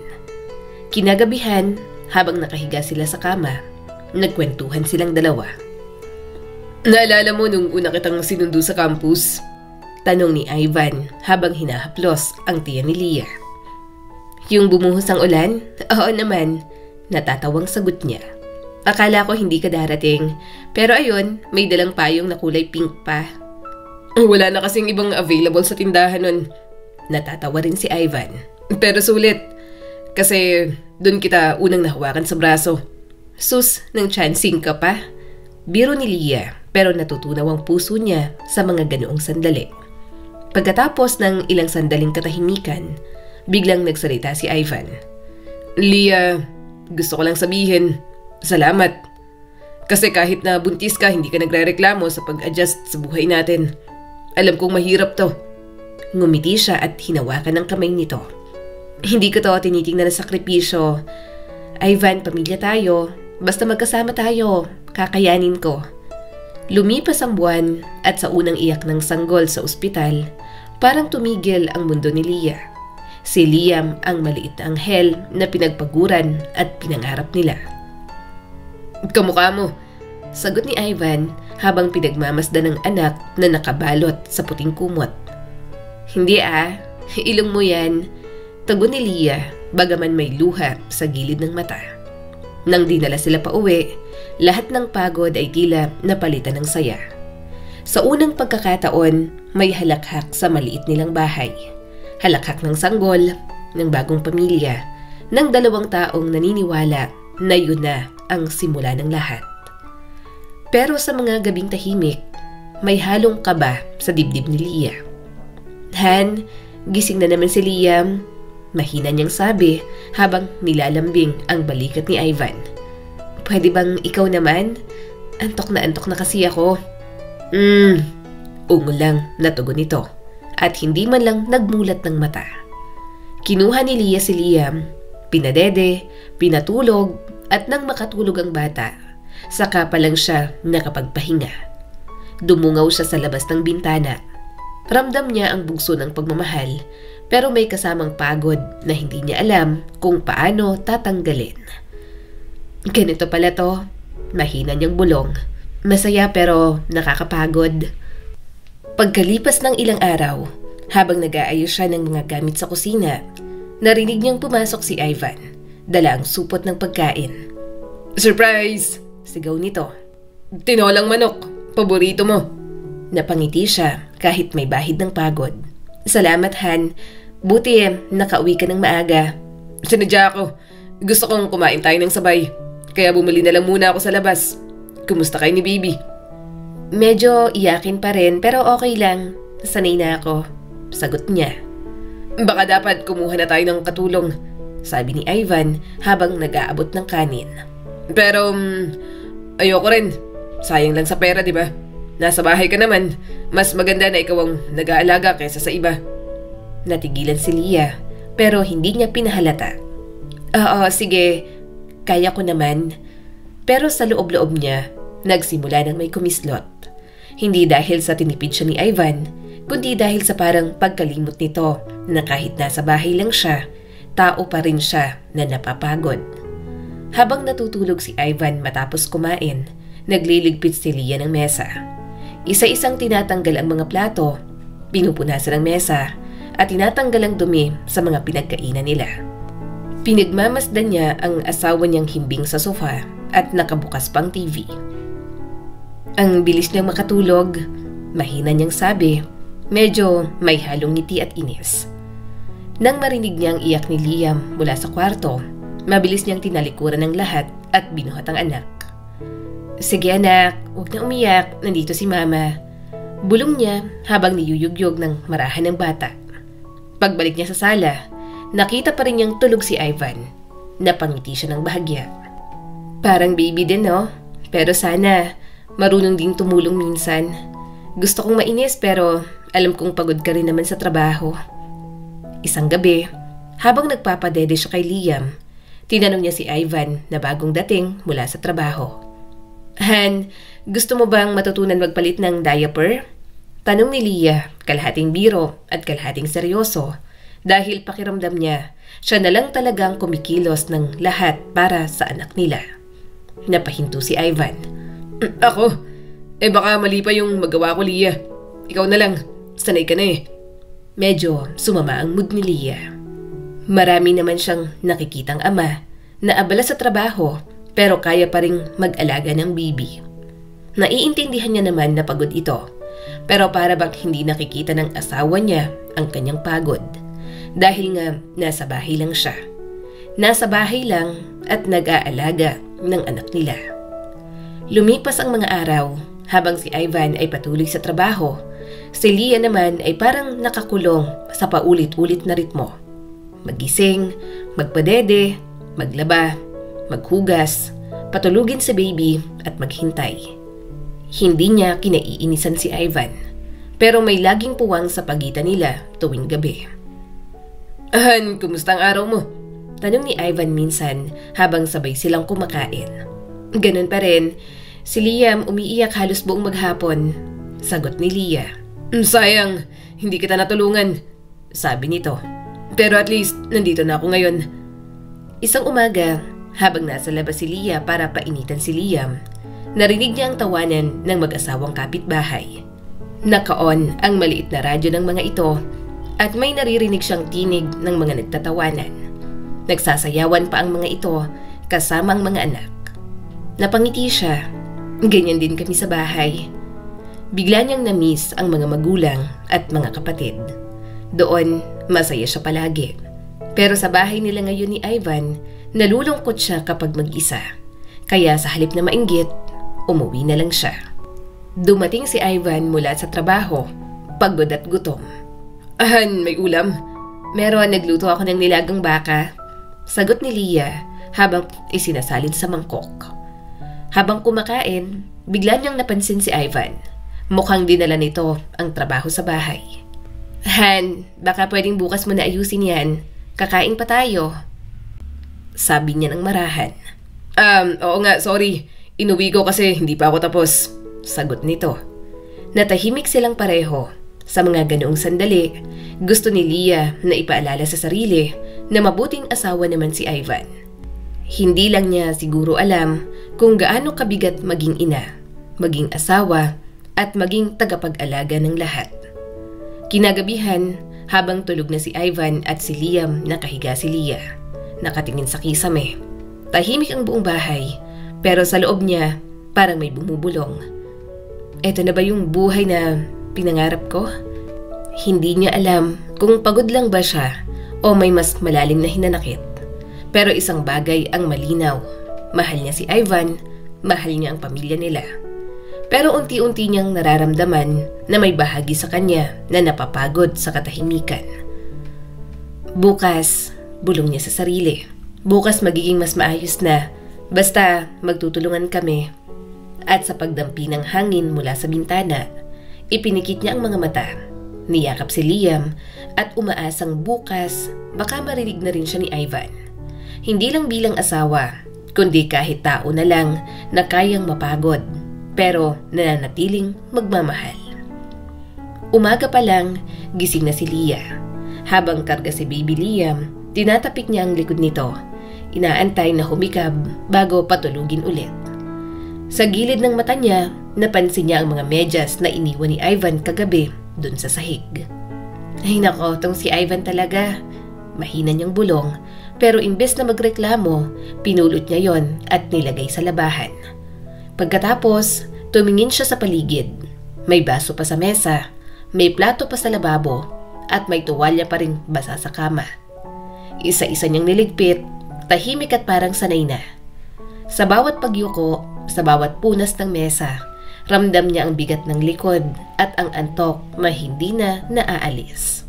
Kinagabihan, habang nakahiga sila sa kama, nagkwentuhan silang dalawa. Naalala mo nung una kitang sinundo sa campus? Tanong ni Ivan habang hinahaplos ang tiyan ni Leah. Yung bumuhos ang ulan? Oo naman, natatawang sagot niya. Akala ko hindi ka darating, pero ayun, may dalang payong na kulay pink pa. Wala na kasing ibang available sa tindahan nun. Natatawa rin si Ivan. Pero sulit, kasi doon kita unang nahawakan sa braso. Sus, nang chancing ka pa? Biro ni Leah, pero natutunaw ang puso niya sa mga ganoong sandali. Pagkatapos ng ilang sandaling katahimikan, biglang nagsalita si Ivan. Leah, gusto ko lang sabihin, salamat. Kasi kahit na buntis ka, hindi ka nagrereklamo sa pag-adjust sa buhay natin. Alam kong mahirap to. Ngumiti siya at hinawakan ang kamay nito. Hindi ko to tinitingnan na sakripisyo. Ivan, pamilya tayo. Basta magkasama tayo. Kakayanin ko. Lumipas ang buwan at sa unang iyak ng sanggol sa ospital, parang tumigil ang mundo ni Leah. Si Liam ang maliit na anghel na pinagpaguran at pinangarap nila. Kamukha mo, sagot ni Ivan habang pinagmamasdan ng anak na nakabalot sa puting kumot. Hindi ilong mo yan, tugon ni Leah bagaman may luha sa gilid ng mata. Nang dinala sila pa uwi, lahat ng pagod ay tila napalitan ng saya. Sa unang pagkakataon, may halakhak sa maliit nilang bahay. Halakhak ng sanggol, ng bagong pamilya, ng 2 taong naniniwala na yun na ang simula ng lahat. Pero sa mga gabing tahimik, may halong kaba sa dibdib ni Leah. Han, gising na naman si Liam, mahina niyang sabi habang nilalambing ang balikat ni Ivan. Pwede bang ikaw naman? Antok na kasi ako. Ungol lang na tugon nito at hindi man lang nagmulat ng mata. Kinuha ni Leah si Liam, pinadede, pinatulog at nang makatulog ang bata, saka pa lang siya nakapagpahinga. Dumungaw siya sa labas ng bintana. Ramdam niya ang bugso ng pagmamahal pero may kasamang pagod na hindi niya alam kung paano tatanggalin. Ganito pala to, mahina niyang bulong. Masaya pero nakakapagod. Pagkalipas ng ilang araw, habang nag-aayos siya ng mga gamit sa kusina, narinig niyang pumasok si Ivan, dala ang supot ng pagkain. Surprise! Sigaw nito. Tinolang manok, paborito mo. Napangiti siya kahit may bahid ng pagod. Salamat, Han. Buti nakauwi ka ng maaga. Sinadya ako. Gusto kong kumain tayo ng sabay. Kaya bumili na lang muna ako sa labas. Kumusta kayo ni Baby? Medyo iyakin pa rin pero okay lang. Sanay na ako. Sagot niya. Baka dapat kumuha na tayo ng katulong, sabi ni Ivan habang nag-aabot ng kanin. Pero ayoko rin. Sayang lang sa pera, di ba? Nasa bahay ka naman. Mas maganda na ikaw ang nag-aalaga kaysa sa iba. Natigilan si Leah pero hindi niya pinahalata. Oo, sige. Kaya ko naman. Pero sa loob-loob niya, nagsimula ng may kumislot. Hindi dahil sa tinipid siya ni Ivan, kundi dahil sa parang pagkalimot nito na kahit nasa bahay lang siya, tao pa rin siya na napapagod. Habang natutulog si Ivan matapos kumain, nagliligpit si Leah ng mesa. Isa-isang tinatanggal ang mga plato, pinupunasan ang mesa, at tinatanggal ang dumi sa mga pinagkainan nila. Pinagmamasdan niya ang asawa niyang himbing sa sofa at nakabukas pang TV. Ang bilis niyang makatulog, mahina niyang sabi, medyo may halong ngiti at inis. Nang marinig niya ang iyak ni Liam mula sa kwarto, mabilis niyang tinalikuran ng lahat at binuhat ang anak. Sige anak, huwag na umiyak, nandito si mama. Bulong niya habang niyuyugyog ng marahan ng bata. Pagbalik niya sa sala, nakita pa rin niyang tulog si Ivan. Napangiti siya ng bahagya. Parang baby din no? Pero sana marunong ding tumulong minsan. Gusto kong mainis pero alam kong pagod ka rin naman sa trabaho. Isang gabi, habang nagpapadede siya kay Liam, tinanong niya si Ivan na bagong dating mula sa trabaho. Han, gusto mo bang matutunan magpalit ng diaper? Tanong ni Leah, kalahating biro at kalahating seryoso, dahil pakiramdam niya, siya na lang talagang kumikilos ng lahat para sa anak nila. Napahinto si Ivan. Ako? Baka mali pa yung magawa ko, Leah. Ikaw na lang, sanay ka na eh. Medyo sumama ang mood ni Leah. Marami naman siyang nakikitang ama na abala sa trabaho pero kaya pa ring mag-alaga ng baby. Naiintindihan niya naman na pagod ito, pero para bang hindi nakikita ng asawa niya ang kanyang pagod dahil nga nasa bahay lang siya. Nasa bahay lang at nag-aalaga ng anak nila. Lumipas ang mga araw habang si Ivan ay patuloy sa trabaho. Si Leah naman ay parang nakakulong sa paulit-ulit na ritmo. Magising, magpadede, maglaba, maghugas, patulugin sa baby at maghintay. Hindi niya kinaiinisan si Ivan, pero may laging puwang sa pagitan nila tuwing gabi. Han, kumusta ang araw mo? Tanong ni Ivan minsan habang sabay silang kumakain. Ganun pa rin, si Liam umiiyak halos buong maghapon. Sagot ni Leah. Sayang, hindi kita natulungan, sabi nito. Pero at least, nandito na ako ngayon. Isang umaga, habang nasa labas si Leah para painitan si Liam, narinig niya ang tawanan ng mag-asawang kapitbahay. Naka-on ang maliit na radyo ng mga ito at may naririnig siyang tinig ng mga nagtatawanan. Nagsasayawan pa ang mga ito kasama ang mga anak. Napangiti siya. Ganyan din kami sa bahay. Bigla niyang na-miss ang mga magulang at mga kapatid. Doon, masaya siya palagi. Pero sa bahay nila ngayon ni Ivan, nalulungkot siya kapag mag-isa. Kaya sa halip na mainggit, umuwi na lang siya. Dumating si Ivan mula sa trabaho, pagod at gutom. Han, may ulam? Meron, nagluto ako ng nilagang baka. Sagot ni Leah habang isinasalin sa mangkok. Habang kumakain, bigla niyang napansin si Ivan. Mukhang dinala nito ang trabaho sa bahay. Han, baka pwedeng bukas mo na ayusin yan. Kakain pa tayo. Sabi niya ng marahan. Oo nga, sorry. Inuwi ko kasi hindi pa ako tapos. Sagot nito. Natahimik silang pareho. Sa mga ganoong sandali, gusto ni Leah na ipaalala sa sarili na mabuting asawa naman si Ivan. Hindi lang niya siguro alam kung gaano kabigat maging ina, maging asawa, at maging tagapag-alaga ng lahat. Kinagabihan, habang tulog na si Ivan at si Liam, nakahiga si Leah. Nakatingin sa kisame. Tahimik ang buong bahay, pero sa loob niya, parang may bumubulong. Eto na ba yung buhay na pinangarap ko? Hindi niya alam kung pagod lang ba siya o may mas malalim na hinanakit. Pero isang bagay ang malinaw. Mahal niya si Ivan, mahal niya ang pamilya nila. Pero unti-unti niyang nararamdaman na may bahagi sa kanya na napapagod sa katahimikan. Bukas, bulong niya sa sarili. Bukas magiging mas maayos na. Basta magtutulungan kami. At sa pagdampi ng hangin mula sa bintana, ipinikit niya ang mga mata, niyakap si Liam at umaasang bukas baka marinig na rin siya ni Ivan. Hindi lang bilang asawa, kundi kahit tao na lang na kayang mapagod, pero nananatiling magmamahal. Umaga pa lang, gising na si Leah. Habang karga si baby Liam, tinatapik niya ang likod nito. Inaantay na humikab bago patulugin ulit. Sa gilid ng mata niya, napansin niya ang mga medyas na iniwan ni Ivan kagabi dun sa sahig. Ay nako, tong si Ivan talaga. Mahina niyang bulong, pero imbes na magreklamo, pinulot niya yon at nilagay sa labahan. Pagkatapos, tumingin siya sa paligid. May baso pa sa mesa, may plato pa sa lababo, at may tuwalya pa rin basa sa kama. Isa-isa niyang niligpit, tahimik at parang sanay na. Sa bawat pagyuko, sa bawat punas ng mesa, ramdam niya ang bigat ng likod at ang antok na hindi na naaalis.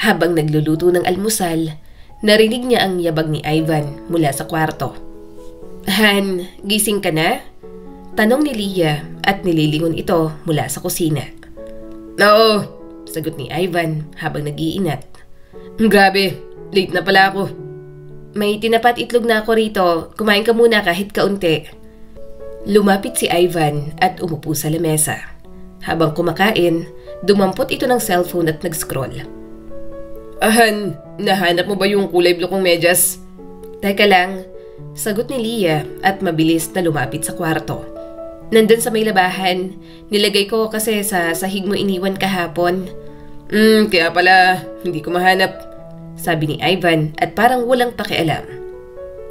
Habang nagluluto ng almusal, narinig niya ang yabag ni Ivan mula sa kwarto. Han, gising ka na? Tanong ni Leah at nililingon ito mula sa kusina. Oo, sagot ni Ivan habang nag-iinat. Grabe, late na pala ako. May tinapat itlog na ako rito, kumain ka muna kahit kaunti. Lumapit si Ivan at umupo sa lamesa. Habang kumakain, dumampot ito ng cellphone at nag-scroll. Han, nahanap mo ba yung kulay blue kong medyas? Teka lang, sagot ni Leah at mabilis na lumapit sa kwarto. Nandun sa may labahan, nilagay ko kasi sa sahig mo iniwan kahapon. Kaya pala, hindi ko mahanap, sabi ni Ivan at parang walang pakialam.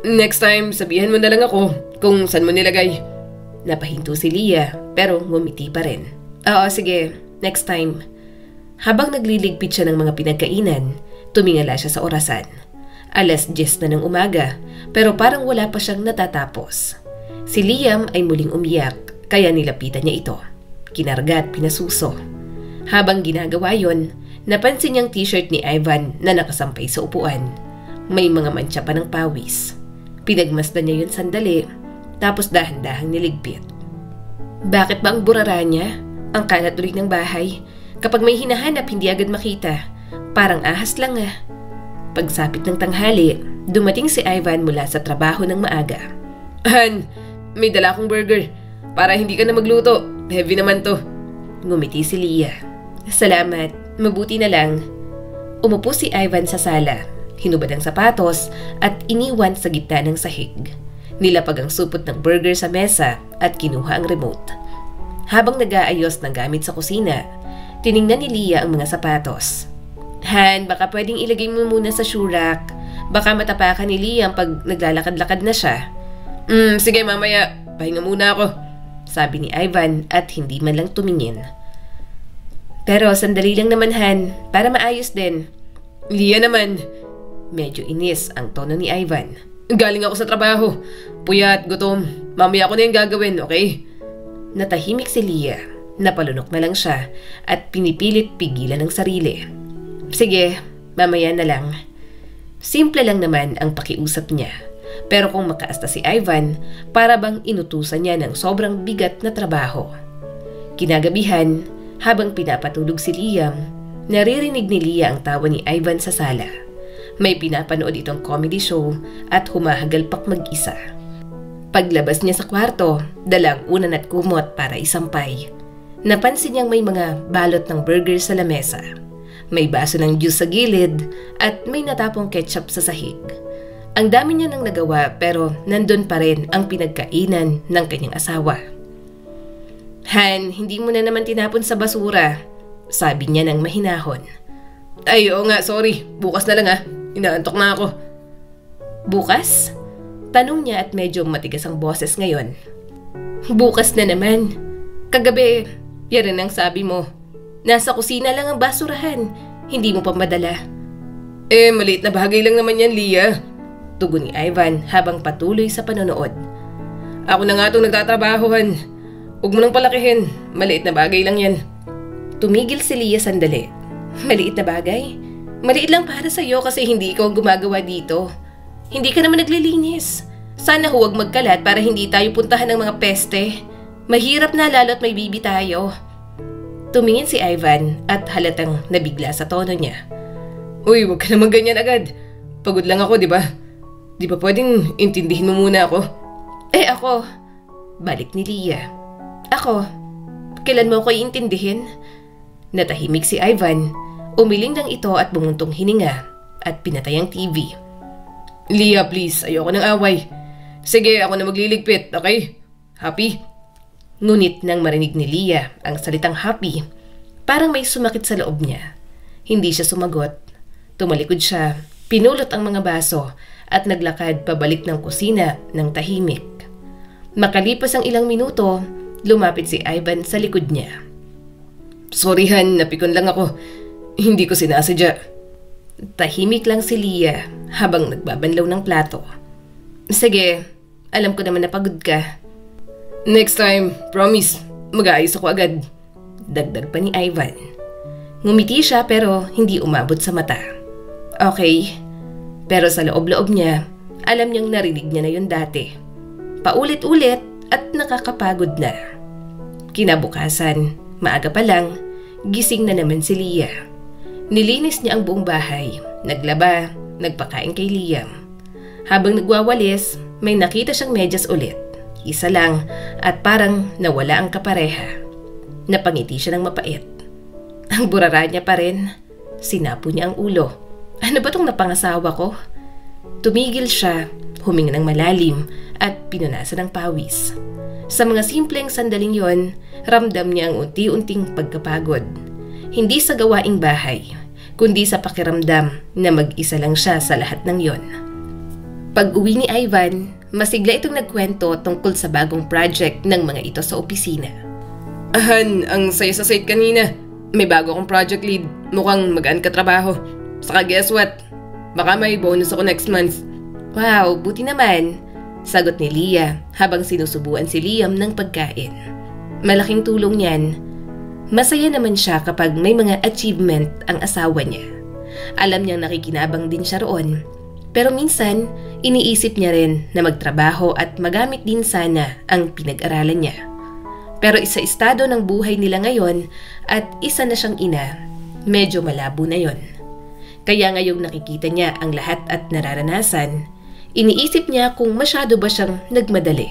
Next time, sabihan mo na lang ako kung saan mo nilagay. Napahinto si Leah pero ngumiti pa rin. Oo, sige, next time. Habang nagliligpit siya ng mga pinagkainan, tumingala siya sa orasan. 10:00 na ng umaga pero parang wala pa siyang natatapos. Si Liam ay muling umiyak kaya nilapitan niya ito. Kinarga at pinasuso. Habang ginagawa yon, napansin niyang t-shirt ni Ivan na nakasampay sa upuan. May mga mantsa pa ng pawis. Pinagmasdan niya yun sandali, tapos dahan-dahang niligpit. Bakit ba ang burara niya? Ang kalat ulit ng bahay. Kapag may hinahanap, hindi agad makita. Parang ahas lang ah. Pagsapit ng tanghali, dumating si Ivan mula sa trabaho ng maaga. Han, may dala akong burger. Para hindi ka na magluto. Heavy naman to. Ngumiti si Leah. Salamat. Mabuti na lang. Umupo si Ivan sa sala. Hinubad ang sapatos at iniwan sa gitna ng sahig. Nilapag ang supot ng burger sa mesa at kinuha ang remote. Habang nag-aayos ng gamit sa kusina, tiningnan ni Leah ang mga sapatos. Han, baka pwedeng ilagay mo muna sa shoe rack. Baka matapakan ni Liam pag naglalakad-lakad na siya. Sige mamaya, pahinga muna ako, sabi ni Ivan at hindi man lang tumingin. Pero sandali lang naman Han, para maayos din. Leah naman. Medyo inis ang tono ni Ivan. Galing ako sa trabaho. Puyat, gutom. Mamaya ako na yung gagawin, okay? Natahimik si Leah. Napalunok na lang siya at pinipilit pigilan ang sarili. Sige, mamaya na lang. Simple lang naman ang pakiusap niya. Pero kung makaasta si Ivan, para bang inutusan niya ng sobrang bigat na trabaho. Kinagabihan, habang pinapatulog si Liam, naririnig ni Leah ang tawa ni Ivan sa sala. May pinapanood itong comedy show at humahagalpak mag-isa. Paglabas niya sa kwarto, dalang unan at kumot para isampay. Napansin niyang may mga balot ng burger sa lamesa. May baso ng juice sa gilid at may natapong ketchup sa sahig. Ang dami niya nang nagawa pero nandun pa rin ang pinagkainan ng kanyang asawa. Han, hindi mo na naman tinapon sa basura, sabi niya ng mahinahon. Ay, oo nga, sorry. Bukas na lang ah. Inaantok na ako. Bukas? Tanong niya at medyo matigas ang boses ngayon. Bukas na naman. Kagabi, yan rin ang sabi mo. Nasa kusina lang ang basurahan. Hindi mo pa madala. Maliit na bagay lang naman yan, Leah. Tugon ni Ivan habang patuloy sa panonood. Ako na nga itong nagtatrabahohan. Huwag mo nang palakihin. Maliit na bagay lang yan. Tumigil si Leah sandali. Maliit na bagay? Maliit lang para sa'yo kasi hindi ikaw ang gumagawa dito. Hindi ka naman naglilinis. Sana huwag magkalat para hindi tayo puntahan ng mga peste. Mahirap na lalo't may bibi tayo. Tumingin si Ivan at halatang nabigla sa tono niya. Uy, wag ka naman ganyan agad. Pagod lang ako, di ba? Di ba pwedeng intindihin mo muna ako? Ako. Balik ni Leah. Ako? Kailan mo ako iintindihin? Natahimik si Ivan. Umiling lang ito at bumuntong hininga at pinatay ang TV. Leah, please. Ayoko ng away. Sige, ako na magliligpit, okay? Happy? Ngunit nang marinig ni Leah ang salitang happy, parang may sumakit sa loob niya. Hindi siya sumagot. Tumalikod siya, pinulot ang mga baso at naglakad pabalik ng kusina ng tahimik. Makalipas ang ilang minuto, lumapit si Ivan sa likod niya. Sorry Han, napikon lang ako. Hindi ko sinasadya. Tahimik lang si Leah habang nagbabanlaw ng plato. Sige, alam ko naman na pagod ka. Next time, promise, mag-aayos ako agad. Dagdag pa ni Ivan. Ngumiti siya pero hindi umabot sa mata. Okay, pero sa loob-loob niya, alam niyang narinig niya na yun dati. Paulit-ulit at nakakapagod na. Kinabukasan, maaga pa lang, gising na naman si Leah. Nilinis niya ang buong bahay, naglaba, nagpakain kay Liam. Habang nagwawalis, may nakita siyang medyas ulit. Isa lang at parang nawala ang kapareha. Napangiti siya ng mapait. Ang burara niya pa rin. Sinapo niya ang ulo. Ano ba tong napangasawa ko? Tumigil siya, huminga ng malalim at pinunasan ng pawis. Sa mga simpleng sandaling yon, ramdam niya ang unti-unting pagkapagod. Hindi sa gawaing bahay, kundi sa pakiramdam na mag-isa lang siya sa lahat ng yon. Pag-uwi ni Ivan, masigla itong nagkwento tungkol sa bagong project ng mga ito sa opisina. Han, ang saya sa site kanina. May bago akong project lead. Mukhang magaan ka trabaho. Saka guess what? Baka may bonus ako next month. Wow, buti naman. Sagot ni Leah habang sinusubuan si Liam ng pagkain. Malaking tulong yan. Masaya naman siya kapag may mga achievement ang asawa niya. Alam niyang nakikinabang din siya roon. Pero minsan, iniisip niya rin na magtrabaho at magamit din sana ang pinag-aralan niya. Pero sa estado ng buhay nila ngayon at isa na siyang ina, medyo malabo na yon. Kaya ngayong nakikita niya ang lahat at nararanasan, iniisip niya kung masyado ba siyang nagmadali.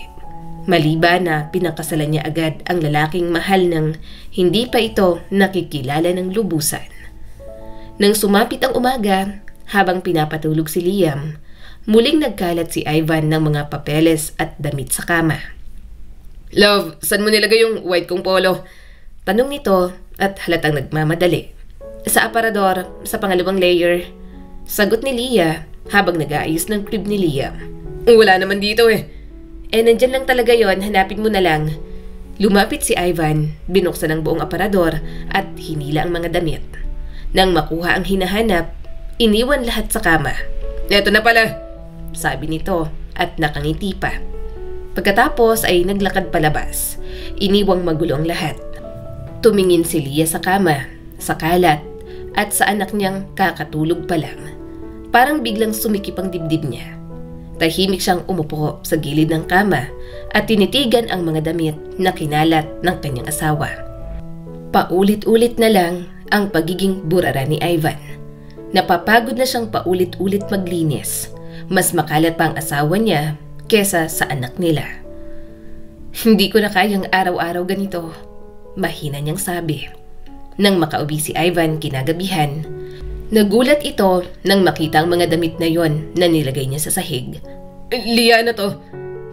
Maliba na pinakasalan niya agad ang lalaking mahal ng hindi pa ito nakikilala ng lubusan. Nang sumapit ang umaga, habang pinapatulog si Liam, muling nagkalat si Ivan ng mga papeles at damit sa kama. Love, saan mo nilagay yung white kong polo? Tanong nito at halatang nagmamadali. Sa aparador, sa pangalawang layer. Sagot ni Leah habang nag-aayos ng crib ni Liam. Wala naman dito eh. Nandyan lang talaga yon, hanapin mo na lang. Lumapit si Ivan, binuksan ang buong aparador at hinila ang mga damit. Nang makuha ang hinahanap, iniwan lahat sa kama. Eto na pala, sabi nito at nakangiti pa. Pagkatapos ay naglakad palabas. Iniwang magulo ang lahat. Tumingin si Leah sa kama, sa kalat, at sa anak niyang kakatulog pa lang. Parang biglang sumikip ang dibdib niya. Tahimik siyang umupo sa gilid ng kama at tinitigan ang mga damit na kinalat ng kanyang asawa. Paulit-ulit na lang ang pagiging burara ni Ivan. Napapagod na siyang paulit-ulit maglinis. Mas makalat pa ang asawa niya kesa sa anak nila. Hindi ko na kayang araw-araw ganito, mahina niyang sabi. Nang makauwi si Ivan kinagabihan, nagulat ito nang makita ang mga damit na yon na nilagay niya sa sahig. Leah, ano to?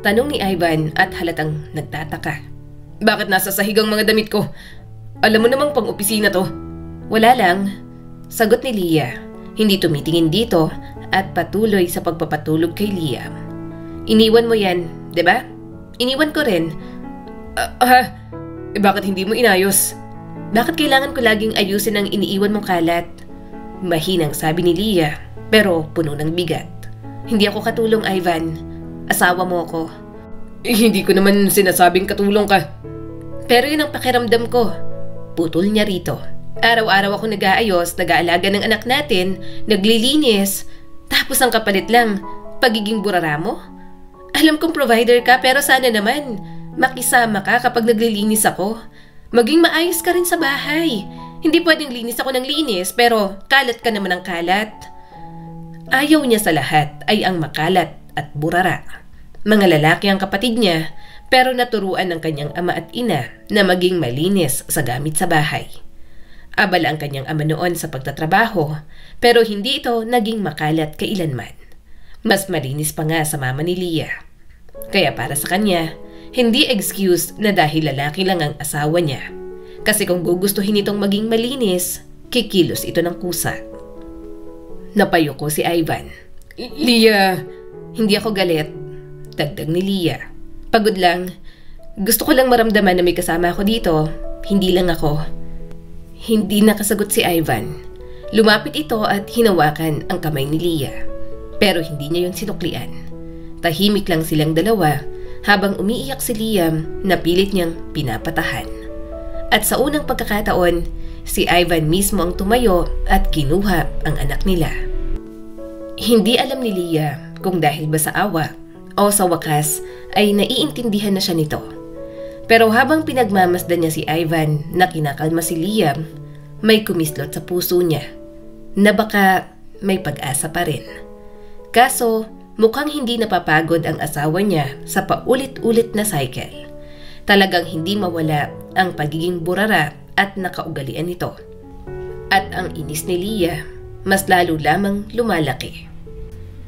Tanong ni Ivan at halatang nagtataka. Bakit nasa sahig ang mga damit ko? Alam mo namang pang-opisina to. Wala lang, sagot ni Leah. Hindi tumitingin dito at patuloy sa pagpapatulog kay Liam. Iniwan mo yan, di ba? Iniwan ko rin. Bakit hindi mo inayos? Bakit kailangan ko laging ayusin ang iniiwan mong kalat? Mahinang sabi ni Leah, pero puno ng bigat. Hindi ako katulong, Ivan. Asawa mo ako. Hindi ko naman sinasabing katulong ka. Pero yun ang pakiramdam ko. Putol niya rito. Araw-araw ako nag-aayos, nag-aalaga ng anak natin, naglilinis. Tapos ang kapalit lang, pagiging burara mo? Alam kong provider ka pero sana naman, Makisama ka kapag naglilinis ako. Maging maayos ka rin sa bahay. Hindi pwedeng linis ako ng linis pero kalat ka naman ng kalat. Ayaw niya sa lahat ay ang makalat at burara. Mga lalaki ang kapatid niya pero naturuan ng kanyang ama at ina na maging malinis sa gamit sa bahay. Abala ang kanyang ama noon sa pagtatrabaho pero hindi ito naging makalat kailanman. Mas malinis pa nga sa mama ni Leah. Kaya para sa kanya, hindi excuse na dahil lalaki lang ang asawa niya. Kasi kung gugustuhin itong maging malinis, kikilos ito ng kusa. Napayuko si Ivan. Leah, Hindi ako galit. Dagdag ni Leah. Pagod lang. Gusto ko lang maramdaman na may kasama ako dito. Hindi lang ako. Hindi nakasagot si Ivan. Lumapit ito at hinawakan ang kamay ni Leah. Pero hindi niya yun sinuklian. Tahimik lang silang dalawa habang umiiyak si Liam na pilit niyang pinapatahan. At sa unang pagkakataon, si Ivan mismo ang tumayo at kinuha ang anak nila. Hindi alam ni Leah kung dahil ba sa awa o sa wakas ay naiintindihan na siya nito. Pero habang pinagmamasdan niya si Ivan na kinakalma si Liam, may kumislot sa puso niya na baka may pag-asa pa rin. Kaso mukhang hindi napapagod ang asawa niya sa paulit-ulit na cycle. Talagang hindi mawala ang pagiging burara at nakaugalian nito. At ang inis ni Leah mas lalo lamang lumalaki.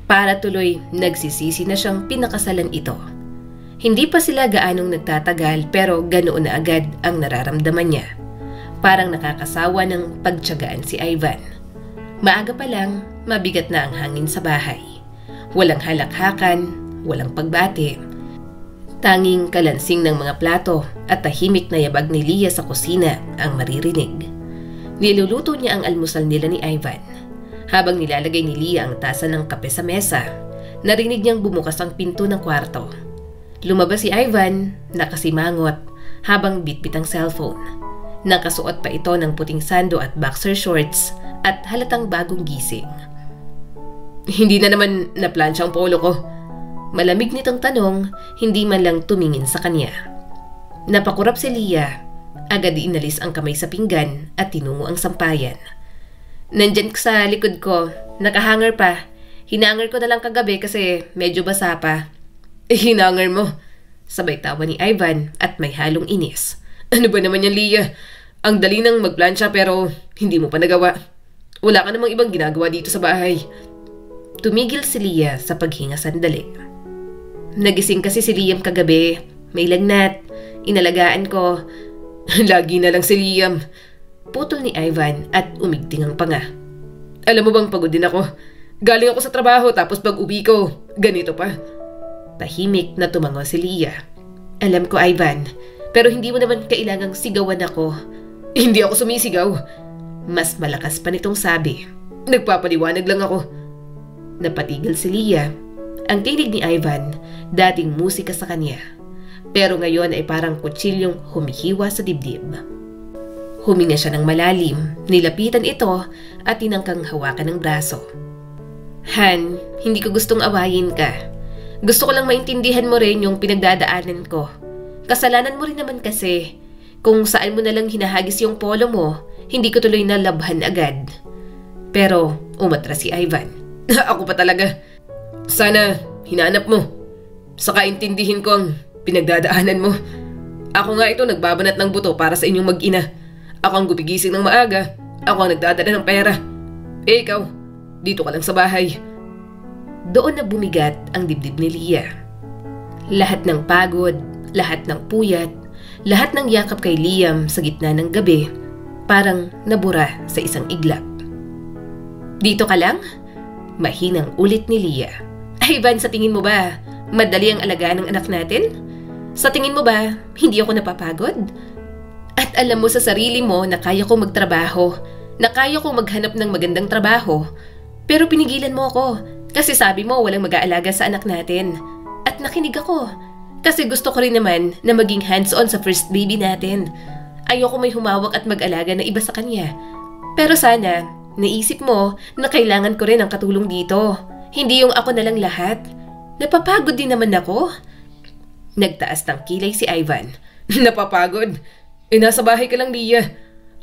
Para tuloy nagsisisi na siyang pinakasalan ito. Hindi pa sila gaanong nagtatagal pero ganoon na agad ang nararamdaman niya. Parang nakakasawa ng pagtiyagaan si Ivan. Maaga pa lang, mabigat na ang hangin sa bahay. Walang halakhakan, walang pagbati. Tanging kalansing ng mga plato at tahimik na yabag ni Leah sa kusina ang maririnig. Niluluto niya ang almusal nila ni Ivan. Habang nilalagay ni Leah ang tasa ng kape sa mesa, narinig niyang bumukas ang pinto ng kwarto. Lumabas si Ivan, nakasimangot, habang bitbit ang cellphone. Nakasuot pa ito ng puting sando at boxer shorts at halatang bagong gising. Hindi na naman naplansya ang polo ko. Malamig nitong tanong, hindi man lang tumingin sa kanya. Napakurap si Leah. Agad inalis ang kamay sa pinggan at tinungo ang sampayan. Nandyan sa likod ko, nakahanger pa. Hinanger ko na lang kagabi kasi medyo basa pa. Hinanger mo? Sabay tawa ni Ivan at may halong inis. Ano ba naman yan, Leah? Ang dali nang magplansya pero hindi mo pa nagawa. Wala ka namang ibang ginagawa dito sa bahay. Tumigil si Leah sa paghinga sandali. Nagising kasi si Liam kagabi. May lagnat. Inalagaan ko. Lagi na lang si Liam. Putol ni Ivan at umigting ang panga. Alam mo bang pagod din ako? Galing ako sa trabaho tapos pag uwi ko, ganito pa. Tahimik na tumango si Leah. Alam ko, Ivan, pero hindi mo naman kailangang sigawan ako. Hindi ako sumisigaw. Mas malakas pa nitong sabi. Nagpapaliwanag lang ako. Napatigil si Leah. Ang tinig ni Ivan, dating musika sa kanya. Pero ngayon ay parang kutsilyong humihiwa sa dibdib. Huminga siya ng malalim, nilapitan ito at tinangkang hawakan ng braso. Han, hindi ko gustong awayin ka. Gusto ko lang maintindihan mo rin yung pinagdadaanan ko. Kasalanan mo rin naman kasi. Kung saan mo nalang hinahagis yung polo mo, hindi ko tuloy nalabhan agad. Pero umatras si Ivan. Ako pa talaga. Sana hinanap mo. Saka intindihin ko ang pinagdadaanan mo. Ako nga ito nagbabanat ng buto para sa inyong mag-ina. Ako ang gumigising ng maaga. Ako ang nagdadala ng pera. Eh ikaw, dito ka lang sa bahay. Doon na bumigat ang dibdib ni Leah. Lahat ng pagod, lahat ng puyat, lahat ng yakap kay Liam sa gitna ng gabi, parang nabura sa isang iglap. Dito ka lang? Mahinang ulit ni Leah. Ivan, sa tingin mo ba, madali ang alagaan ng anak natin? Sa tingin mo ba, hindi ako napapagod? At alam mo sa sarili mo na kaya ko magtrabaho, na kaya ko maghanap ng magandang trabaho, pero pinigilan mo ako. Kasi sabi mo walang mag-aalaga sa anak natin. At nakinig ako. Kasi gusto ko rin naman na maging hands-on sa first baby natin. Ayoko may humawak at mag-alaga na iba sa kanya. Pero sana, naisip mo na kailangan ko rin ang katulong dito. Hindi yung ako na lang lahat. Napapagod din naman ako. Nagtaas ng kilay si Ivan. Napapagod. Nasa bahay ka lang, Lia.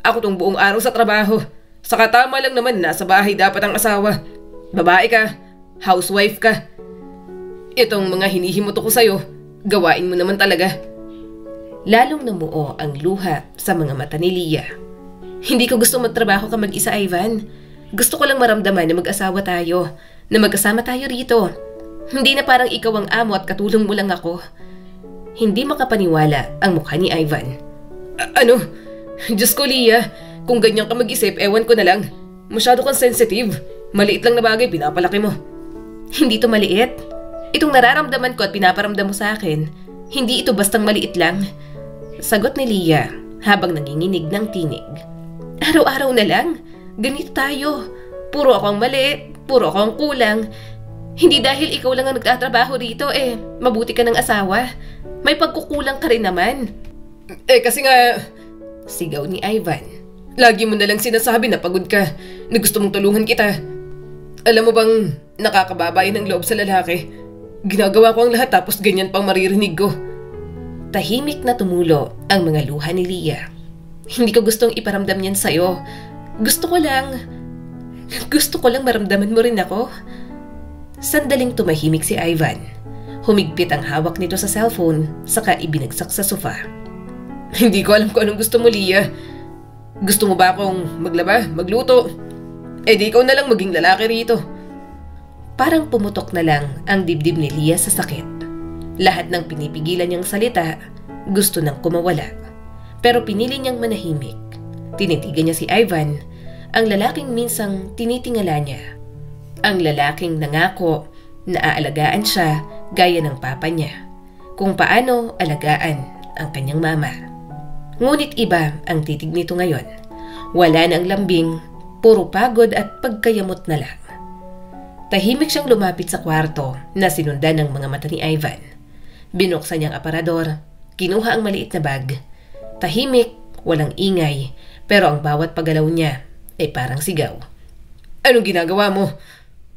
Ako tong buong araw sa trabaho. Saka tama lang naman, nasa bahay dapat ang asawa. Babae ka, housewife ka. Itong mga hinihimuto ko sa'yo, gawain mo naman talaga. Lalong namuo ang luha sa mga mata ni Lia. Hindi ko gusto magtrabaho ka mag-isa, Ivan. Gusto ko lang maramdaman na mag-asawa tayo, na magkasama tayo rito. Hindi na parang ikaw ang amo at katulong mo lang ako. Hindi makapaniwala ang mukha ni Ivan. Ano? Diyos ko, Lia. Kung ganyan ka mag-isip, ewan ko na lang. Masyado kang sensitive. Maliit lang na bagay, pinapalaki mo. Hindi to maliit. Itong nararamdaman ko at pinaparamdam mo sa akin, hindi ito bastang maliit lang. Sagot ni Lia habang nanginginig ng tinig. Araw-araw na lang. Ganito tayo. Puro ako ang mali. Puro ako ang kulang. Hindi dahil ikaw lang ang nagtatrabaho rito mabuti ka ng asawa. May pagkukulang ka rin naman. Kasi nga... Sigaw ni Ivan. Lagi mo nalang sinasabi na pagod ka, na gusto mong tulungan kita. Alam mo bang nakakababay ng loob sa lalaki? Ginagawa ko ang lahat tapos ganyan pang maririnig ko. Tahimik na tumulo ang mga luha ni Lia. Hindi ko gustong iparamdam yan sa'yo. Gusto ko lang maramdaman mo rin ako. Sandaling tumahimik si Ivan. Humigpit ang hawak nito sa cellphone, saka ibinagsak sa sofa. Hindi ko alam kung anong gusto mo, Lia. Gusto mo ba akong maglaba, magluto? Di ikaw na lang maging lalaki rito. Parang pumutok na lang ang dibdib ni Lia sa sakit. Lahat ng pinipigilan niyang salita, gusto nang kumawala. Pero pinili niyang manahimik. Tinitigan niya si Ivan, ang lalaking minsang tinitingala niya. Ang lalaking nangako na aalagaan siya gaya ng papa niya, kung paano alagaan ang kanyang mama. Ngunit iba ang titig nito ngayon. Wala na ang lambing, puro pagod at pagkayamot na lang. Tahimik siyang lumapit sa kwarto na sinundan ng mga mata ni Ivan. Binuksan niyang aparador, kinuha ang maliit na bag. Tahimik, walang ingay, pero ang bawat paggalaw niya ay parang sigaw. Anong ginagawa mo?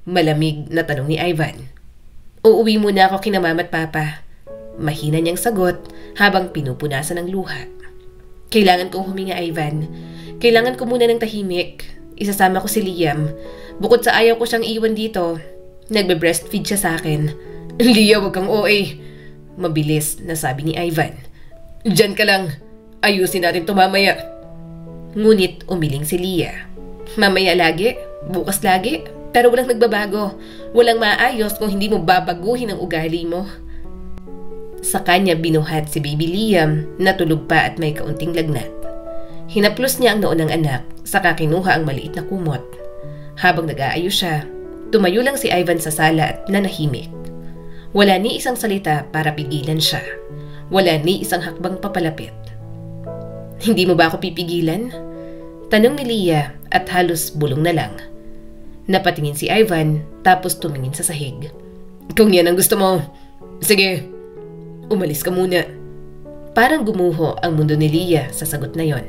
Malamig na tanong ni Ivan. Uuwi muna ako kina mama at papa. Mahina niyang sagot habang pinupunasan ng luha. Kailangan kong huminga, Ivan. Kailangan ko muna ng tahimik. Isasama ko si Liam. Bukod sa ayaw ko siyang iwan dito, nagbe-breastfeed siya sa akin. Lia, wag kang OA. Mabilis na sabi ni Ivan. Diyan ka lang. Ayusin natin to mamaya. Ngunit umiling si Lia. Mamaya lagi? Bukas lagi? Pero walang nagbabago. Walang maayos kung hindi mo babaguhin ang ugali mo. Sa kanya binuhat si baby Liam na tulog pa at may kaunting lagnat. Hinaplos niya ang noo ng anak, saka kinuha ang maliit na kumot. Habang nag-aayos siya, tumayo lang si Ivan sa sala at nanahimik. Wala ni isang salita para pigilan siya. Wala ni isang hakbang papalapit. Hindi mo ba ako pipigilan? Tanong ni Lia at halos bulong na lang. Napatingin si Ivan tapos tumingin sa sahig. Kung yan ang gusto mo, sige. Umalis ka muna. Parang gumuho ang mundo ni Lia sa sagot na yon.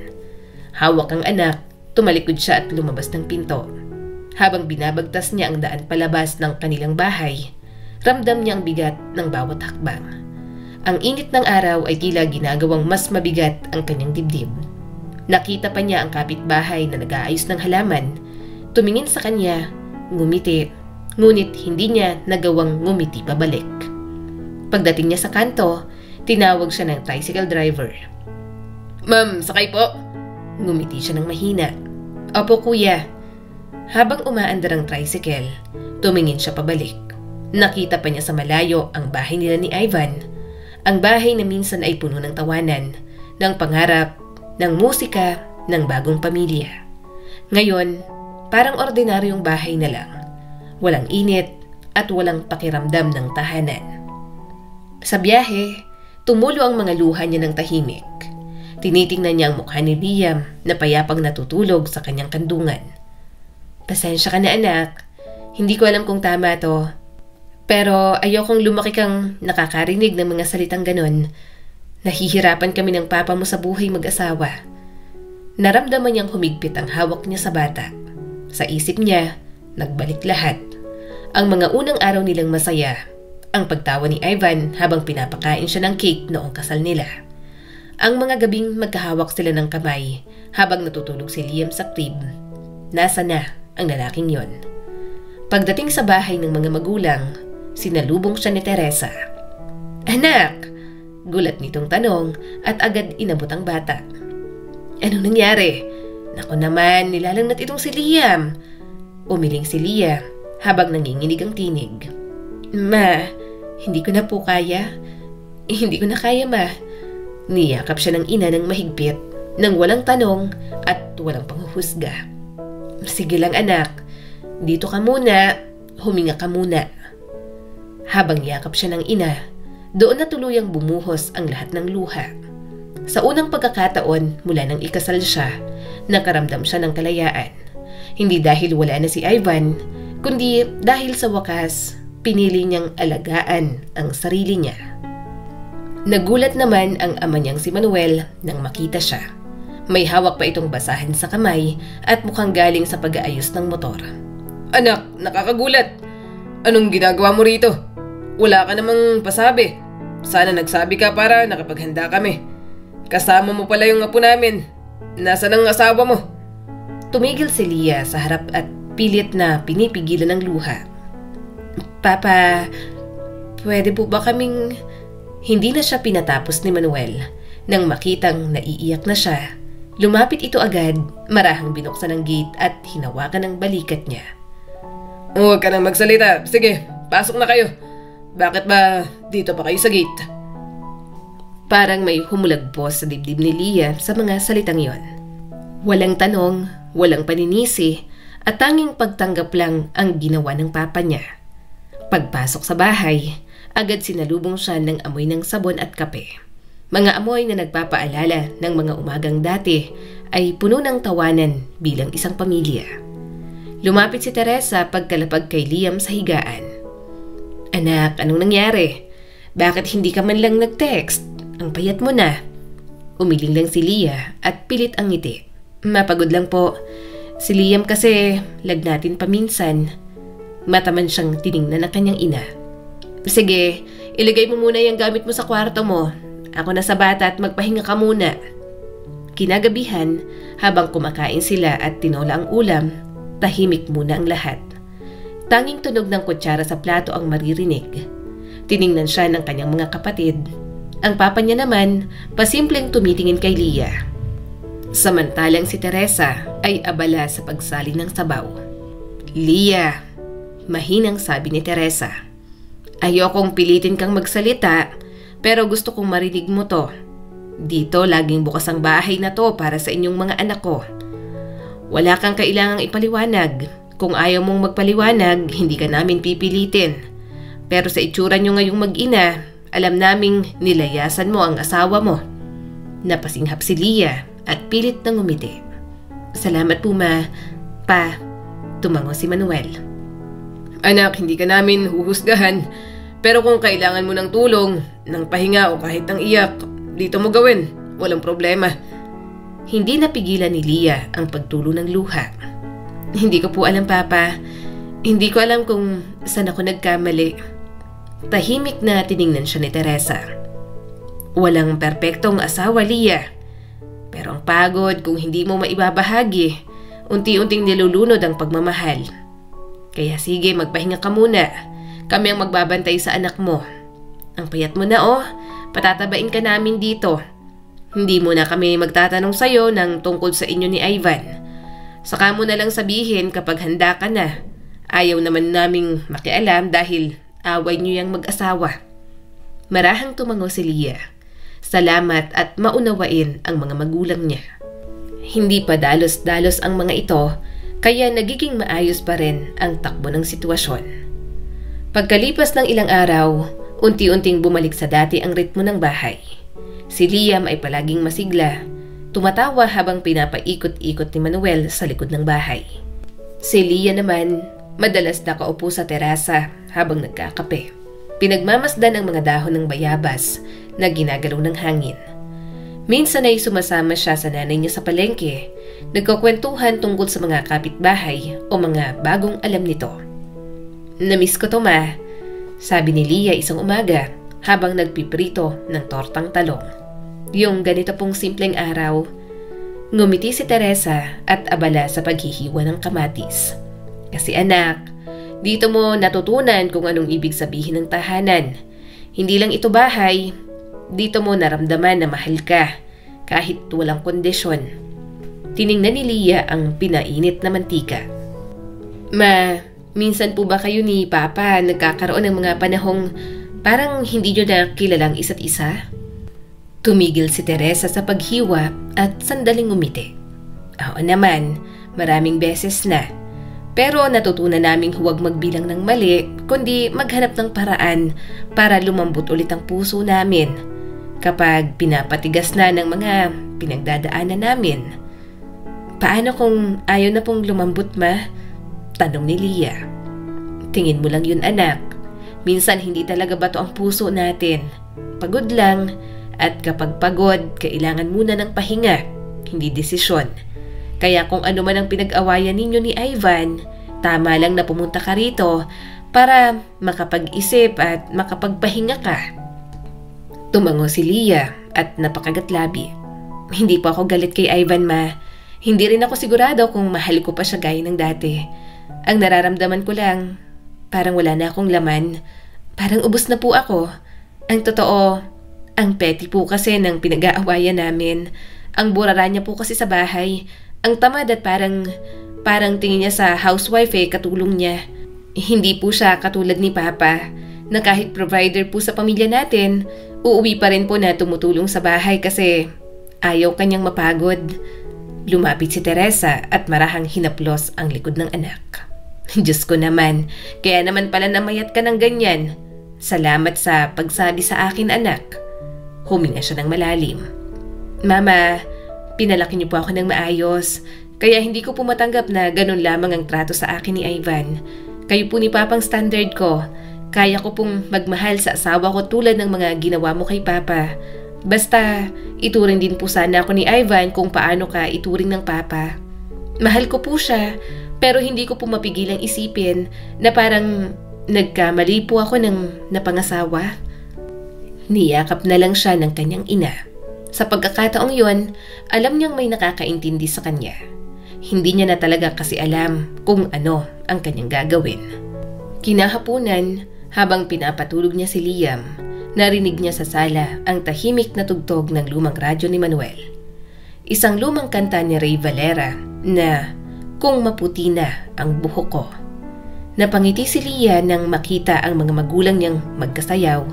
Hawak ang anak, tumalikod siya at lumabas ng pinto. Habang binabagtas niya ang daan palabas ng kanilang bahay, ramdam niya ang bigat ng bawat hakbang. Ang init ng araw ay tila ginagawang mas mabigat ang kanyang dibdib. Nakita pa niya ang kapitbahay na nag-aayos ng halaman. Tumingin sa kanya, ngumiti, ngunit hindi niya nagawang ngumiti pabalik. Pagdating niya sa kanto, tinawag siya ng tricycle driver. Ma'am, sakay po. Ngumiti siya ng mahina. Opo, kuya. Habang umaandar ang tricycle, tumingin siya pabalik. Nakita pa niya sa malayo ang bahay nila ni Ivan. Ang bahay na minsan ay puno ng tawanan, ng pangarap, ng musika, ng bagong pamilya. Ngayon, parang ordinaryong bahay na lang. Walang init at walang pakiramdam ng tahanan. Sa biyahe, tumulo ang mga luha niya ng tahimik. Tinitingnan niya ang mukha ni Liam na payapang natutulog sa kanyang kandungan. Pasensya ka na, anak. Hindi ko alam kung tama to. Pero ayokong lumaki kang nakakarinig ng mga salitang ganon. Nahihirapan kami ng papa mo sa buhay mag-asawa. Naramdaman niyang humigpit ang hawak niya sa bata. Sa isip niya, nagbalik lahat. Ang mga unang araw nilang masaya, Ang pagtawa ni Ivan habang pinapakain siya ng cake noong kasal nila. Ang mga gabing magkahawak sila ng kamay habang natutulog si Liam sa crib. Nasa na ang lalaking yon. Pagdating sa bahay ng mga magulang, sinalubong siya ni Teresa. "Anak!" Gulat nitong tanong at agad inabot ang bata. "Anong nangyari?" "Naku naman, nilalagnat itong si Liam." Umiling si Lia habang nanginginig ang tinig. "Ma, hindi ko na po kaya. Hindi ko na kaya, ma." Niyakap siya ng ina ng mahigpit, nang walang tanong at walang panghuhusga. "Sige lang anak, dito ka muna, huminga ka muna." Habang yakap siya ng ina, doon na tuluyang bumuhos ang lahat ng luha. Sa unang pagkakataon mula nang ikasal siya, nakaramdam siya ng kalayaan. Hindi dahil wala na si Ivan, kundi dahil sa wakas, pinili niyang alagaan ang sarili niya. Nagulat naman ang ama niyang si Manuel nang makita siya. May hawak pa itong basahan sa kamay at mukhang galing sa pag-aayos ng motor. Anak, nakakagulat. Anong ginagawa mo rito? Wala ka namang pasabi. Sana nagsabi ka para nakapaghanda kami. Kasama mo pala yung apo namin. Nasaan ang asawa mo? Tumigil si Lia sa harap at pilit na pinipigilan ng luha. "Papa, pwede po ba kaming..." Hindi na siya pinatapos ni Manuel. Nang makitang naiiyak na siya, lumapit ito agad, marahang binuksan ang gate at hinawakan ang balikat niya. Huwag ka nang magsalita. Sige, pasok na kayo. Bakit ba dito pa kayo sa gate? Parang may humulagpos sa dibdib ni Lia sa mga salitang yon. Walang tanong, walang paninisi, at tanging pagtanggap lang ang ginawa ng papa niya. Pagpasok sa bahay, agad sinalubong siya ng amoy ng sabon at kape. Mga amoy na nagpapaalala ng mga umagang dati ay puno ng tawanan bilang isang pamilya. Lumapit si Teresa pagkalapag kay Liam sa higaan. "Anak, anong nangyari? Bakit hindi ka man lang nag-text? Ang payat mo na." Umiling lang si Lia at pilit ang ngiti. "Mapagod lang po. Si Liam kasi lagnatin paminsan." Mataman siyang tiningnan ng kanyang ina. "Sige, ilagay mo muna yung gamit mo sa kwarto mo. Ako na sa bata at magpahinga ka muna." Kinagabihan, habang kumakain sila at tinola ang ulam, tahimik muna ang lahat. Tanging tunog ng kutsara sa plato ang maririnig. Tiningnan siya ng kanyang mga kapatid. Ang papa niya naman, pasimpleng tumitingin kay Lia. Samantalang si Teresa ay abala sa pagsalin ng sabaw. "Lia," mahinang sabi ni Teresa. "Ayokong pilitin kang magsalita, pero gusto kong marinig mo to. Dito laging bukas ang bahay na to para sa inyong mga anak ko. Wala kang kailangang ipaliwanag. Kung ayaw mong magpaliwanag, hindi ka namin pipilitin. Pero sa itsura nyo ngayong mag-ina, alam naming nilayasan mo ang asawa mo." Napasinghap si Lia at pilit nang ngumiti. "Salamat po, ma. Pa," tumango si Manuel. Anak, hindi ka namin huhusgahan. Pero kung kailangan mo ng tulong, ng pahinga o kahit ng iyak, dito mo gawin. Walang problema. Hindi napigilan ni Lia ang pagtulo ng luha. "Hindi ko po alam, Papa. Hindi ko alam kung saan ako nagkamali." Tahimik na tiningnan siya ni Teresa. "Walang perpektong asawa, Lia. Pero ang pagod kung hindi mo maibabahagi, unti-unting nilulunod ang pagmamahal. Kaya sige, magpahinga ka muna. Kami ang magbabantay sa anak mo. Ang payat mo na oh, patatabain ka namin dito. Hindi mo na kami magtatanong sa'yo ng tungkol sa inyo ni Ivan. Saka mo na lang sabihin kapag handa ka na. Ayaw naman naming makialam dahil away niyo yang mag-asawa." Marahang tumango si Lia. Salamat at maunawain ang mga magulang niya. Hindi pa dalos-dalos ang mga ito, kaya nagiging maayos pa rin ang takbo ng sitwasyon. Pagkalipas ng ilang araw, unti-unting bumalik sa dati ang ritmo ng bahay. Si Liam ay palaging masigla, tumatawa habang pinapaikot-ikot ni Manuel sa likod ng bahay. Si Lia naman, madalas nakaupo sa terasa habang nagkakape. Pinagmamasdan ang mga dahon ng bayabas na ginagalaw ng hangin. Minsan ay sumasama siya sa nanay niya sa palengke, nagkukwentuhan tungkol sa mga kapitbahay o mga bagong alam nito. "Namiss ko to, ma. Sabi ni Lia isang umaga habang nagpiprito ng tortang talong. Yung ganito pong simpleng araw, ngumiti si Teresa at abala sa paghihiwa ng kamatis. Kasi anak, dito mo natutunan kung anong ibig sabihin ng tahanan. Hindi lang ito bahay, dito mo naramdaman na mahal ka kahit walang kondisyon. Tiningnan ni Lia ang pinainit na mantika. Ma, minsan po ba kayo ni Papa nagkakaroon ng mga panahong parang hindi nyo na kilalang isa't isa? Tumigil si Teresa sa paghiwa at sandaling umiti. Oo naman, maraming beses na. Pero natutunan naming huwag magbilang ng mali, kundi maghanap ng paraan para lumambot ulit ang puso namin kapag pinapatigas na ng mga pinagdadaanan namin. Paano kung ayaw na pong lumambot, ma? Tanong ni Lia. Tingin mo lang yun, anak. Minsan hindi talaga bato ang puso natin. Pagod lang, at kapag pagod, kailangan muna ng pahinga, hindi desisyon. Kaya kung ano man ang pinag-awayan ninyo ni Ivan, tama lang na pumunta ka rito para makapag-isip at makapagpahinga ka. Tumango si Lia at napakagatlabi. Hindi po ako galit kay Ivan, ma. Hindi rin ako sigurado kung mahal ko pa siya gaya ng dati. Ang nararamdaman ko lang, parang wala na akong laman. Parang ubos na po ako. Ang totoo, ang petty po kasi ng pinag-aawayan namin. Ang burara niya po kasi sa bahay. Ang tamad at parang tingin niya sa housewife katulong niya. Hindi po siya katulad ni Papa na kahit provider po sa pamilya natin, uuwi pa rin po na tumutulong sa bahay kasi ayaw kanyang mapagod. Lumapit si Teresa at marahang hinaplos ang likod ng anak. Diyos ko naman, kaya naman pala namayat ka ng ganyan. Salamat sa pagsabi sa akin, anak. Huminga siya ng malalim. Mama, pinalaki niyo po ako ng maayos, kaya hindi ko po matanggap na ganun lamang ang trato sa akin ni Ivan. Kayo po ni Papang standard ko. Kaya ko pong magmahal sa asawa ko tulad ng mga ginawa mo kay Papa. Basta, ituring din po sana ako ni Ivan kung paano ka ituring ng Papa. Mahal ko po siya, pero hindi ko po mapigilang isipin na parang nagkamali po ako ng napangasawa. Niyakap na lang siya ng kanyang ina. Sa pagkakataong yon, alam niyang may nakakaintindi sa kanya. Hindi niya na talaga kasi alam kung ano ang kanyang gagawin. Kinahaponan, habang pinapatulog niya si Liam, narinig niya sa sala ang tahimik na tugtog ng lumang radyo ni Manuel. Isang lumang kanta ni Ray Valera na "Kung maputi na ang buhok ko." Napangiti si Lia nang makita ang mga magulang niyang magkasayaw,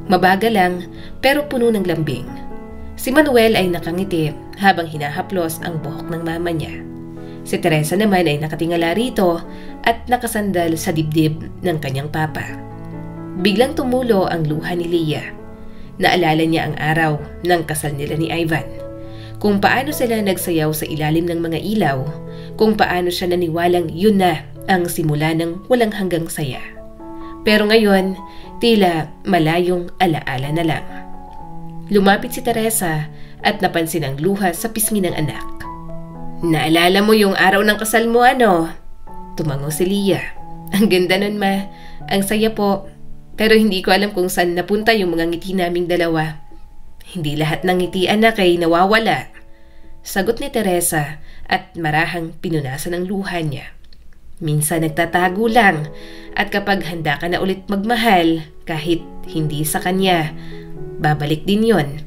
mabagal lang pero puno ng lambing. Si Manuel ay nakangiti habang hinahaplos ang buhok ng mama niya. Si Teresa naman ay nakatingala rito at nakasandal sa dibdib ng kanyang papa. Biglang tumulo ang luha ni Lia. Naalala niya ang araw ng kasal nila ni Ivan. Kung paano sila nagsayaw sa ilalim ng mga ilaw, kung paano siya naniwalang yun na ang simula ng walang hanggang saya. Pero ngayon, tila malayong alaala na lang. Lumapit si Teresa at napansin ang luha sa pisngi ng anak. Naalala mo yung araw ng kasal mo, ano? Tumango si Lia. Ang ganda nun, ma. Ang saya po. Pero hindi ko alam kung saan napunta yung mga ngiti naming dalawa. Hindi lahat ng ngiti, anak, ay nawawala. Sagot ni Teresa at marahang pinunasan ang luha niya. Minsan nagtatago lang at kapag handa ka na ulit magmahal kahit hindi sa kanya, babalik din yon.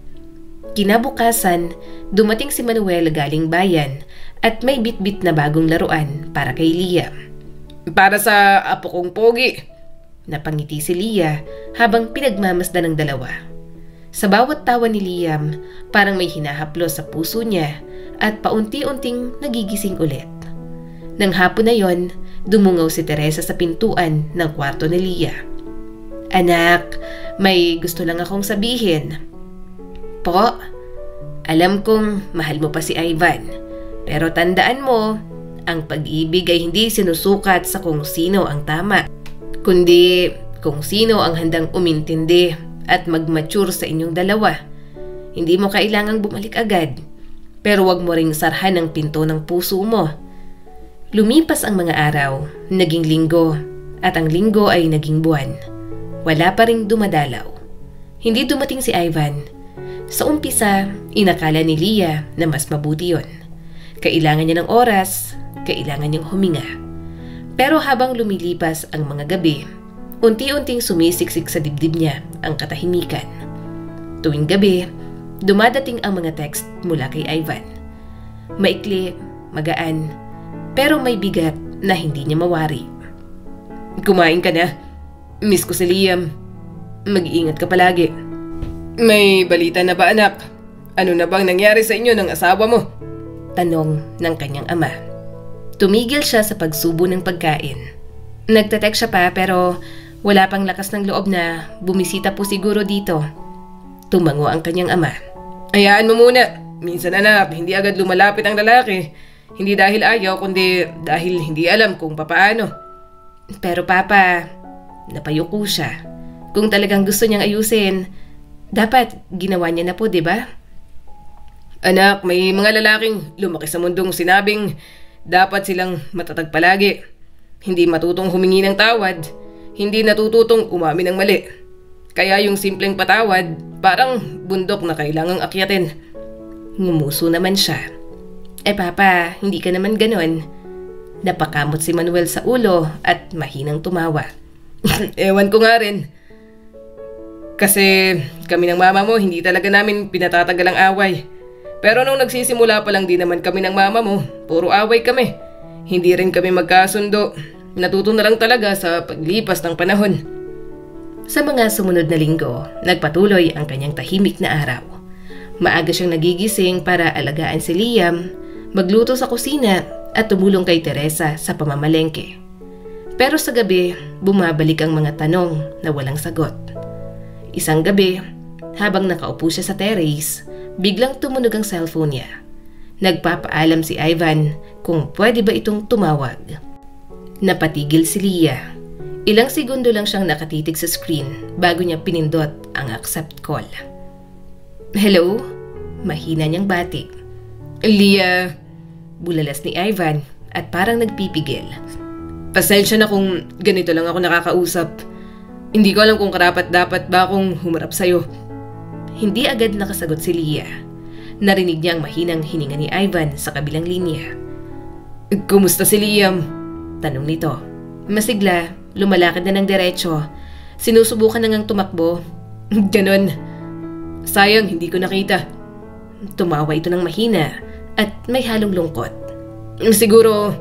Kinabukasan, dumating si Manuel galing bayan at may bitbit na bagong laruan para kay Liam. Para sa apo kong pogi. Napangiti si Lia habang pinagmamasdan ng dalawa. Sa bawat tawa ni Liam, parang may hinahaplos sa puso niya at paunti-unting nagigising ulit. Nang hapon na yon, dumungaw si Teresa sa pintuan ng kwarto ni Lia. Anak, may gusto lang akong sabihin. Po, alam kong mahal mo pa si Ivan, pero tandaan mo, ang pag-ibig ay hindi sinusukat sa kung sino ang tama, kundi kung sino ang handang umintindi at mag-mature sa inyong dalawa. Hindi mo kailangang bumalik agad, pero wag mo ring sarhan ang pinto ng puso mo. Lumipas ang mga araw, naging linggo, at ang linggo ay naging buwan. wala pa ring dumadalaw. Hindi dumating si Ivan. Sa umpisa, inakala ni Leah na mas mabuti yon. Kailangan niya ng oras, kailangan niyang huminga. Pero habang lumilipas ang mga gabi, unti-unting sumisiksik sa dibdib niya ang katahimikan. Tuwing gabi, dumadating ang mga text mula kay Ivan. Maikli, magaan, pero may bigat na hindi niya mawari. Kumain ka na. Miss ko si Liam. Mag-iingat ka palagi. May balita na ba, anak? Ano na bang nangyari sa inyo ng asawa mo? Tanong ng kanyang ama. Tumigil siya sa pagsubo ng pagkain. Nagte-text siya pa pero wala pang lakas ng loob na bumisita po siguro dito. Tumango ang kanyang ama. Hayaan mo muna. Minsan anak, hindi agad lumalapit ang lalaki. Hindi dahil ayaw, kundi dahil hindi alam kung papaano. Pero papa, napayuko siya. Kung talagang gusto niyang ayusin, dapat ginawa niya na po, di ba? Anak, may mga lalaking lumaki sa mundong sinabing dapat silang matatag palagi. Hindi matutong humingi ng tawad. Hindi natututong umamin ng mali. Kaya yung simpleng patawad, parang bundok na kailangang akyatin. Ngumuso naman siya. Papa, hindi ka naman ganon. Napakamot si Manuel sa ulo at mahinang tumawa. Ewan ko nga rin. Kasi kami ng mama mo, hindi talaga namin pinatatagal ang away. Pero nung nagsisimula pa lang din naman kami ng mama mo, puro away kami. Hindi rin kami magkasundo. Natuto na lang talaga sa paglipas ng panahon. Sa mga sumunod na linggo, nagpatuloy ang kanyang tahimik na araw. Maaga siyang nagigising para alagaan si Liam, magluto sa kusina at tumulong kay Teresa sa pamamalengke. Pero sa gabi, bumabalik ang mga tanong na walang sagot. Isang gabi, habang nakaupo siya sa terrace, biglang tumunog ang cellphone niya. Nagpapaalam si Ivan kung pwede ba itong tumawag. Napatigil si Leah. Ilang segundo lang siyang nakatitig sa screen bago niya pinindot ang accept call. Hello? Mahina niyang bati. Leah, bulalas ni Ivan at parang nagpipigil. Pasensya na kung ganito lang ako nakakausap. Hindi ko alam kung karapat-dapat ba akong humarap sa'yo. Hindi agad nakasagot si Leah. Narinig niya ang mahinang hininga ni Ivan sa kabilang linya. Kumusta si Liam? Tanong nito. Masigla, lumalakad na ng diretso. Sinusubukan na ngang tumakbo. Ganon. Sayang, hindi ko nakita. Tumawa ito ng mahina at may halong lungkot. Siguro,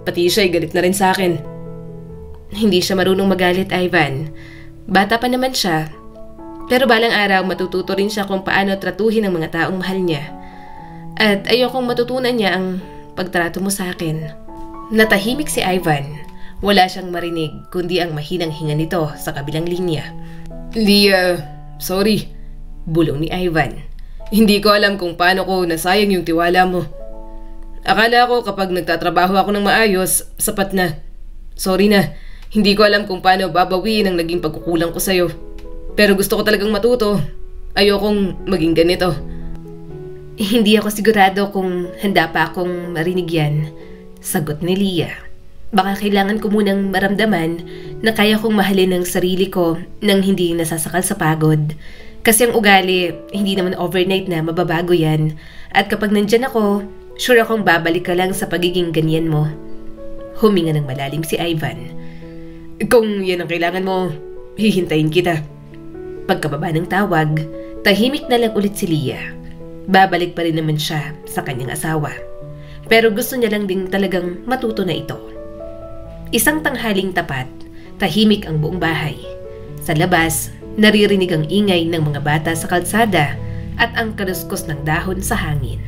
pati siya'y galit na rin sa akin. Hindi siya marunong magalit, Ivan. Bata pa naman siya. Pero balang araw matututo rin siya kung paano tratuhin ang mga taong mahal niya. At ayokong matutunan niya ang pagtrato mo sa akin. Natahimik si Ivan. Wala siyang marinig kundi ang mahinang hinga nito sa kabilang linya. Leah, sorry. Bulong ni Ivan. Hindi ko alam kung paano ko nasayang yung tiwala mo. Akala ko kapag nagtatrabaho ako ng maayos, sapat na. Sorry na. Hindi ko alam kung paano babawiin ang naging pagkukulang ko sa'yo. Pero gusto ko talagang matuto. Ayokong maging ganito. Hindi ako sigurado kung handa pa akong marinig yan. Sagot ni Leah. Baka kailangan ko munang maramdaman na kaya kong mahalin ang sarili ko nang hindi nasasakal sa pagod. Kasi ang ugali, hindi naman overnight na mababago yan. At kapag nandyan ako, sure akong babalik ka lang sa pagiging ganyan mo. Huminga ng malalim si Ivan. Kung yan ang kailangan mo, hihintayin kita. Pagkababa ng tawag, tahimik na lang ulit si Leah. Babalik pa rin naman siya sa kanyang asawa. Pero gusto niya lang ding talagang matuto na ito. Isang tanghaling tapat, tahimik ang buong bahay. Sa labas, naririnig ang ingay ng mga bata sa kalsada at ang kaluskos ng dahon sa hangin.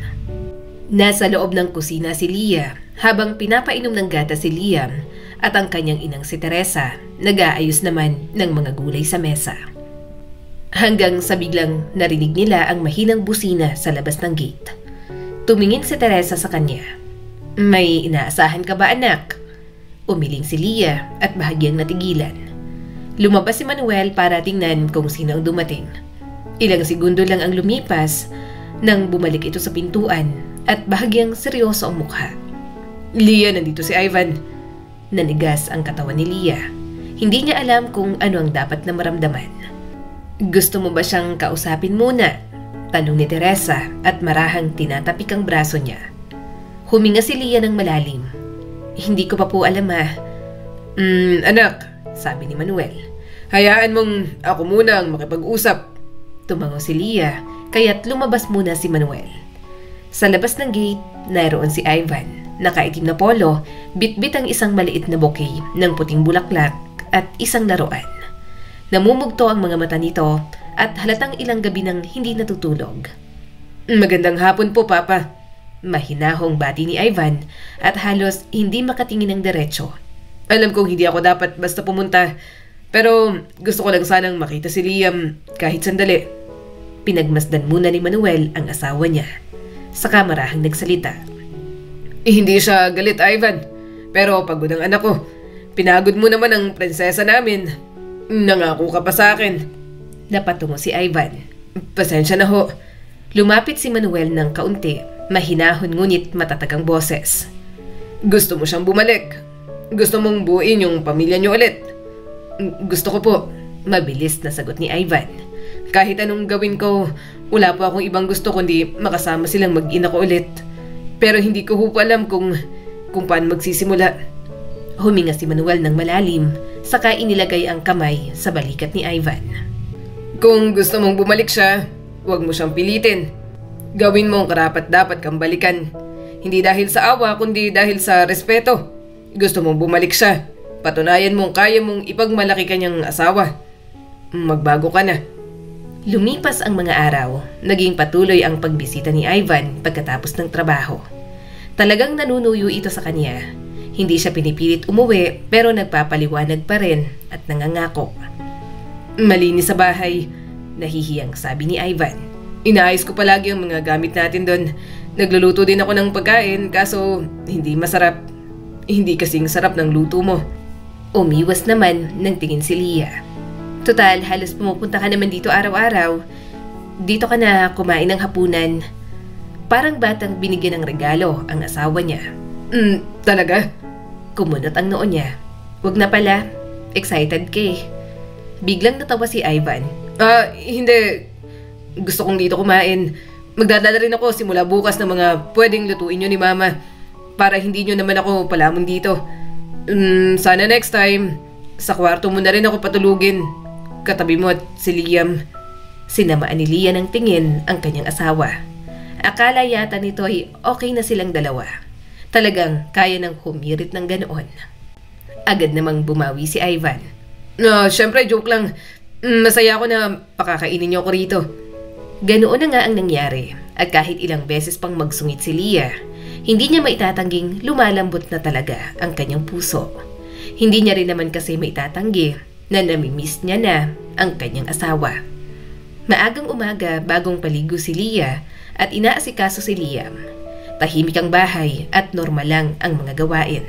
Nasa loob ng kusina si Leah habang pinapainom ng gata si Liam at ang kanyang inang si Teresa nag-aayos naman ng mga gulay sa mesa. Hanggang sa biglang narinig nila ang mahinang busina sa labas ng gate. Tumingin si Teresa sa kanya. May inaasahan ka ba, anak? Umiling si Leah at bahagyang natigilan. Lumabas si Manuel para tingnan kung sino ang dumating. Ilang segundo lang ang lumipas nang bumalik ito sa pintuan at bahagyang seryoso ang mukha. Leah, nandito si Ivan. Nanigas ang katawan ni Leah. Hindi niya alam kung ano ang dapat na maramdaman. Gusto mo ba siyang kausapin muna? Tanong ni Teresa at marahang tinatapik ang braso niya. Huminga si Lia ng malalim. Hindi ko pa po alam Anak, sabi ni Manuel. hayaan mong ako muna ang makipag-usap. Tumango si Lia, kaya't lumabas muna si Manuel. Sa labas ng gate, naroon si Ivan. Nakaitim na polo, bitbit ang isang maliit na bouquet ng puting bulaklak at isang laruan. Namumugto ang mga mata nito at halatang ilang gabi nang hindi natutulog. Magandang hapon po, Papa. Mahinahong bati ni Ivan at halos hindi makatingin ng diretso. Alam kong hindi ako dapat basta pumunta, pero gusto ko lang sanang makita si Liam kahit sandali. Pinagmasdan muna ni Manuel ang asawa niya. Saka marahang nagsalita. Hindi siya galit, Ivan. Pero pagod ang anak ko. Pinagod mo naman ang prinsesa namin. Nangako ka pa sa akin. Napatungo si Ivan. Pasensya na ho. Lumapit si Manuel ng kaunti, mahinahon ngunit matatagang boses. Gusto mo siyang bumalik. Gusto mong buuin yung pamilya niyo ulit. Gusto ko po. Mabilis na sagot ni Ivan. Kahit anong gawin ko, wala po akong ibang gusto kundi makasama silang mag-ina ko ulit. Pero hindi ko po alam kung paano magsisimula. Huminga si Manuel ng malalim, saka inilagay ang kamay sa balikat ni Ivan. Kung gusto mong bumalik siya, huwag mo siyang pilitin. Gawin mo ang karapat-dapat kang balikan. Hindi dahil sa awa, kundi dahil sa respeto. Gusto mong bumalik siya. Patunayan mong kaya mong ipagmalaki kanyang asawa. Magbago ka na. Lumipas ang mga araw, naging patuloy ang pagbisita ni Ivan pagkatapos ng trabaho. Talagang nanunuyo ito sa kanya. Hindi siya pinipilit umuwi pero nagpapaliwanag pa rin at nangangako. Malinis sa bahay, nahihiyang sabi ni Ivan. Inaayos ko palagi ang mga gamit natin doon. Nagluluto din ako ng pagkain kaso hindi masarap. Hindi kasing sarap ng luto mo. Umiwas naman ng tingin si Lia. Total, halos pumupunta ka naman dito araw-araw. Dito ka na kumain ng hapunan. Parang batang binigyan ng regalo ang asawa niya. Talaga? Kumunot ang noo niya. Wag na pala. Excited ka eh. Biglang natawa si Ivan. Hindi. Gusto kong dito kumain. Magdadala rin ako simula bukas ng mga pwedeng lutuin nyo ni Mama. Para hindi nyo naman ako palamon dito. Sana next time, sa kwarto mo na rin ako patulugin. Katabi mo at si Liam. Sinamaan ni Lia ng tingin ang kanyang asawa. Akala yata nito ay okay na silang dalawa. Talagang kaya nang humirit ng ganoon. Agad namang bumawi si Ivan. Syempre joke lang. Masaya ako na pakakainin niyo ako rito. Ganoon na nga ang nangyari. At kahit ilang beses pang magsungit si Lia, hindi niya maitatanging lumalambot na talaga ang kanyang puso. Hindi niya rin naman kasi maitatanggi na namimiss niya na ang kanyang asawa. Maagang umaga bagong paligo si Lia at inaasikaso si Liam. Tahimik ang bahay at normal lang ang mga gawain.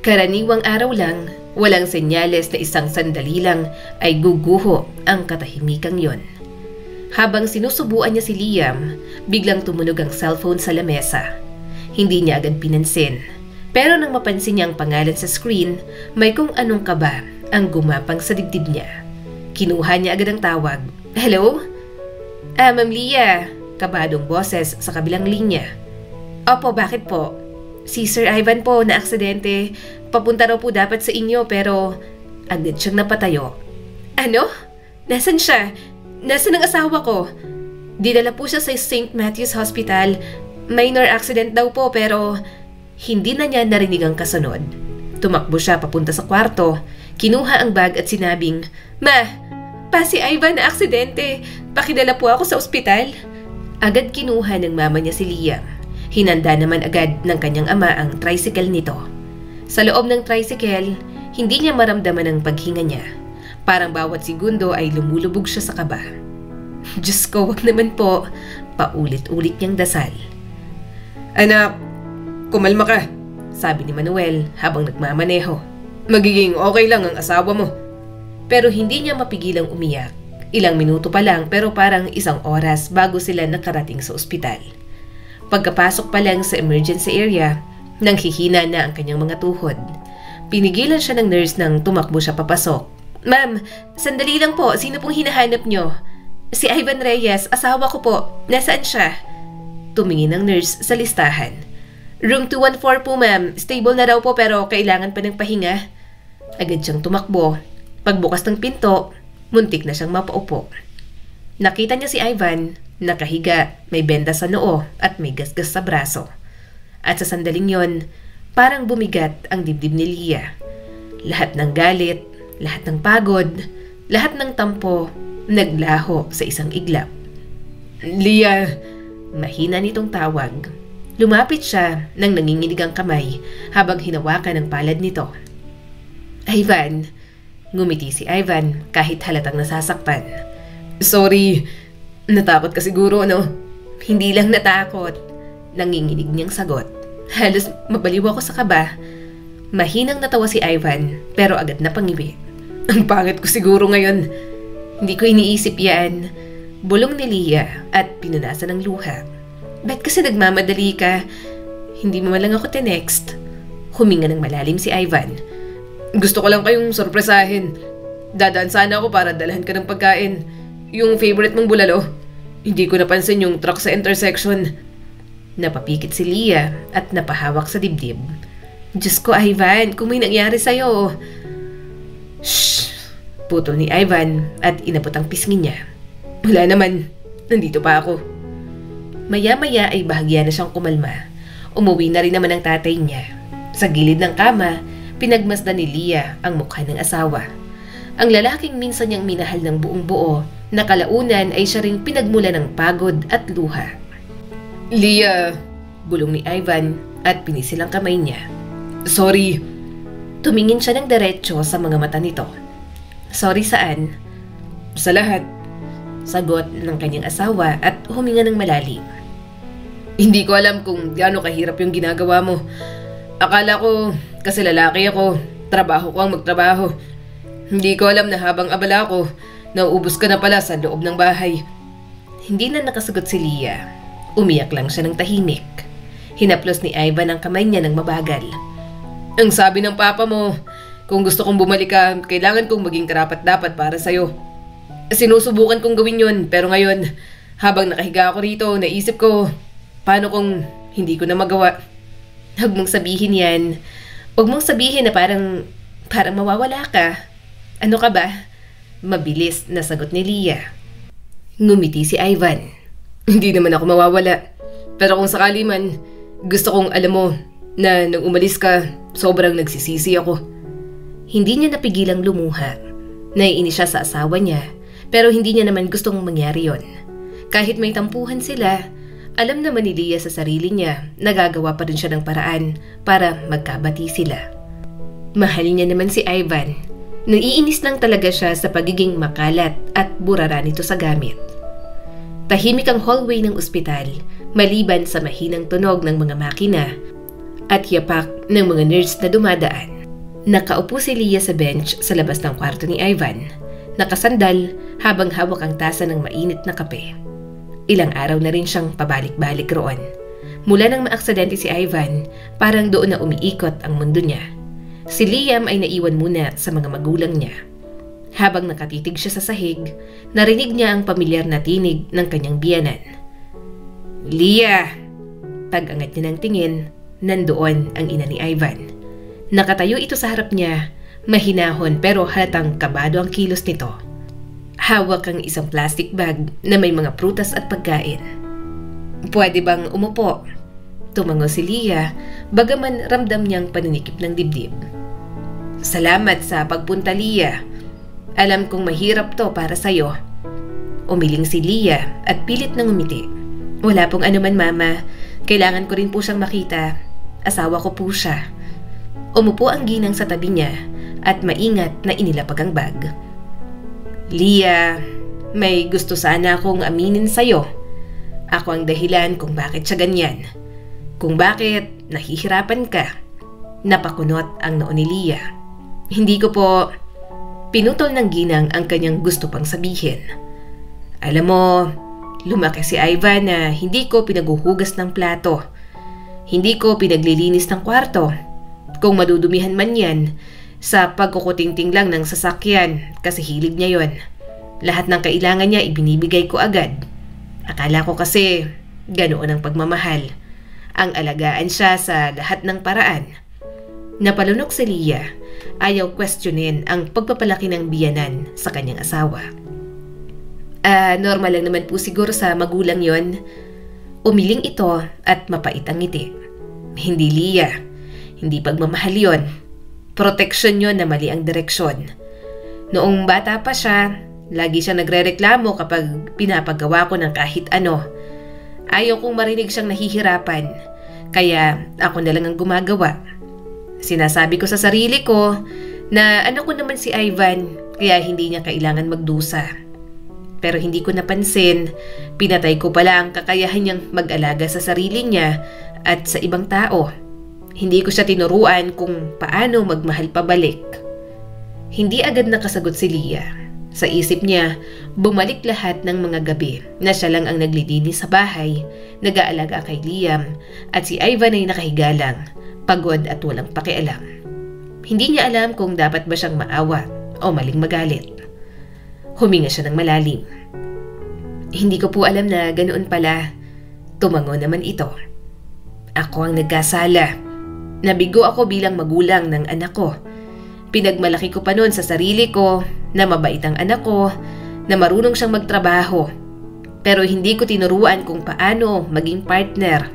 Karaniwang araw lang, walang senyales na isang sandali lang ay guguho ang katahimikang yon. Habang sinusubuan niya si Liam, biglang tumunog ang cellphone sa lamesa. Hindi niya agad pinansin. Pero nang mapansin niya ang pangalan sa screen, may kung anong kaba ang gumapang sa dibdib niya. Kinuha niya agad ang tawag. Hello? Ma'am Lia, kabadong boses sa kabilang linya. Opo, bakit po? Si Sir Ivan po na aksidente. Papunta raw po dapat sa inyo pero agad siyang napatayo. Ano? Nasaan siya? Nasaan ang asawa ko? Dinala po siya sa St. Matthew's Hospital. Minor accident daw po pero hindi na niya narinig ang kasunod. Tumakbo siya papunta sa kwarto, kinuha ang bag at sinabing, Ma, pa si Ivan na aksidente. Pakidala po ako sa ospital. Agad kinuha ng mama niya si Liam. Hinanda naman agad ng kanyang ama ang tricycle nito. Sa loob ng tricycle, hindi niya maramdaman ang paghinga niya. Parang bawat segundo ay lumulubog siya sa kaba. Diyos ko, wag naman po. Paulit-ulit niyang dasal. Anak, kumalma ka, sabi ni Manuel habang nagmamaneho. Magiging okay lang ang asawa mo. Pero hindi niya mapigilang umiyak. Ilang minuto pa lang pero parang isang oras bago sila nakarating sa ospital. Pagkapasok pa lang sa emergency area, nanghihina na ang kanyang mga tuhod. Pinigilan siya ng nurse nang tumakbo siya papasok. Ma'am, sandali lang po. Sino pong hinahanap nyo? Si Ivan Reyes, asawa ko po. Nasaan siya? Tumingin ang nurse sa listahan. Room 214 po ma'am. Stable na raw po pero kailangan pa ng pahinga. Agad siyang tumakbo. Pagbukas ng pinto, muntik na siyang mapaupo. Nakita niya si Ivan, nakahiga, may benda sa noo at may gasgas sa braso. At sa sandaling yon, parang bumigat ang dibdib ni Leah. Lahat ng galit, lahat ng pagod, lahat ng tampo, naglaho sa isang iglap. Leah! Mahina nitong tawag. Lumapit siya nang nanginginig ang kamay habang hinawakan ang palad nito. Ivan! Ngumiti si Ivan kahit halatang nasasaktan. Sorry, natakot ka siguro, no? Hindi lang natakot. Nanginginig niyang sagot. Halos mabaliw ako sa kaba. Mahinang natawa si Ivan pero agad na pangiwi. Ang pangit ko siguro ngayon. Hindi ko iniisip yan. Bulong ni Leah at pinunasan ng luha. Ba't kasi nagmamadali ka? Hindi mo lang ako tinext. Huminga ng malalim si Ivan. Gusto ko lang kayong sorpresahin. Dadaan sana ako para dalhan ka ng pagkain. Yung favorite mong bulalo. Hindi ko napansin yung truck sa intersection. Napapikit si Leah at napahawak sa dibdib. Diyos ko, Ivan, kung may nangyari sa'yo. Shh! Putol ni Ivan at inabot ang pisngi niya. Wala naman. Nandito pa ako. Maya-maya ay bahagya na siyang kumalma. Umuwi na rin naman ang tatay niya. Sa gilid ng kama, pinagmasdan ni Leah ang mukha ng asawa. Ang lalaking minsan niyang minahal ng buong buo, na kalaunan ay siya ring pinagmula ng pagod at luha. Leah! Bulong ni Ivan at pinisil ang kamay niya. Sorry. Tumingin siya ng diretso sa mga mata nito. Sorry saan? Sa lahat. Sagot ng kanyang asawa at huminga ng malalim. Hindi ko alam kung gaano kahirap yung ginagawa mo. Akala ko kasi lalaki ako, trabaho ko ang magtrabaho. Hindi ko alam na habang abala ko, nauubos ka na pala sa loob ng bahay. Hindi na nakasagot si Leah. Umiyak lang siya ng tahimik. Hinaplos ni Ivan ang kamay niya ng mabagal. Ang sabi ng papa mo, kung gusto kong bumalik ka, kailangan kong maging karapat-dapat para sa'yo. Sinusubukan kong gawin yun, pero ngayon, habang nakahiga ako rito, naisip ko, paano kung hindi ko na magawa? Huwag mong sabihin yan. Huwag mong sabihin na parang mawawala ka. Ano ka ba? Mabilis na sagot ni Leah. Ngumiti si Ivan. Hindi naman ako mawawala. Pero kung sakali man, gusto kong alam mo na nung umalis ka, sobrang nagsisisi ako. Hindi niya napigilang lumuha. Naiinis siya sa asawa niya, pero hindi niya naman gustong mangyari yon. Kahit may tampuhan sila, alam naman ni Leah sa sarili niya, nagagawa pa rin siya ng paraan para magkabati sila. Mahal niya naman si Ivan. Naiinis lang talaga siya sa pagiging makalat at burara nito sa gamit. Tahimik ang hallway ng ospital, maliban sa mahinang tunog ng mga makina at yapak ng mga nurse na dumadaan. Nakaupo si Leah sa bench sa labas ng kwarto ni Ivan, nakasandal habang hawak ang tasa ng mainit na kape. Ilang araw na rin siyang pabalik-balik roon. Mula nang maaksidente si Ivan, parang doon na umiikot ang mundo niya. Si Liam ay naiwan muna sa mga magulang niya. Habang nakatitig siya sa sahig, narinig niya ang pamilyar na tinig ng kanyang biyanan. Leah! Pag-angat niya ng tingin, nandoon ang ina ni Ivan. Nakatayo ito sa harap niya, mahinahon pero halatang kabado ang kilos nito. Hawak ang isang plastic bag na may mga prutas at pagkain. Pwede bang umupo? Tumango si Leah, bagaman ramdam niyang paninikip ng dibdib. Salamat sa pagpunta, Leah. Alam kong mahirap to para sa'yo. Umiling si Leah at pilit nang umiti. Wala pong anuman, Mama. Kailangan ko rin po siyang makita. Asawa ko po siya. Umupo ang ginang sa tabi niya at maingat na inilapag ang bag. Leah, may gusto sana akong aminin sa'yo. Ako ang dahilan kung bakit siya ganyan. Kung bakit nahihirapan ka. Napakunot ang noo ni Leah. Hindi ko po... Pinutol ng ginang ang kanyang gusto pang sabihin. Alam mo, lumaki si Ivan na hindi ko pinaguhugas ng plato. Hindi ko pinaglilinis ng kwarto. Kung madudumihan man yan, sa pagkukutingting lang ng sasakyan kasi hilig niya yon. Lahat ng kailangan niya ibinibigay ko agad. Akala ko kasi ganoon ang pagmamahal. Ang alagaan siya sa lahat ng paraan. Napalunok si Leah. Ayaw questionin ang pagpapalaki ng biyanan sa kanyang asawa. Normal lang naman po siguro sa magulang yon. Umiling ito at mapait ang ngiti. Hindi, Leah. Hindi pagmamahal yon. Proteksyon yon na mali ang direksyon. Noong bata pa siya, lagi siya nagrereklamo kapag pinapagawa ko ng kahit ano. Ayaw kong marinig siyang nahihirapan, kaya ako na lang ang gumagawa. Sinasabi ko sa sarili ko na anak ko naman si Ivan, kaya hindi niya kailangan magdusa. Pero hindi ko napansin, pinatay ko pala ang kakayahan niyang mag-alaga sa sarili niya at sa ibang tao. Hindi ko siya tinuruan kung paano magmahal pabalik. Hindi agad nakasagot si Leah. Sa isip niya, bumalik lahat ng mga gabi na siya lang ang naglilinis sa bahay, nag-aalaga kay Liam, at si Ivan ay nakahiga lang, pagod at walang pakialam. Hindi niya alam kung dapat ba siyang maawa o maling magalit. Huminga siya ng malalim. Hindi ko po alam na ganoon pala. Tumango naman ito. Ako ang nagkasala. Nabigo ako bilang magulang ng anak ko. Pinagmalaki ko pa noon sa sarili ko na mabait ang anak ko, na marunong siyang magtrabaho. Pero hindi ko tinuruan kung paano maging partner.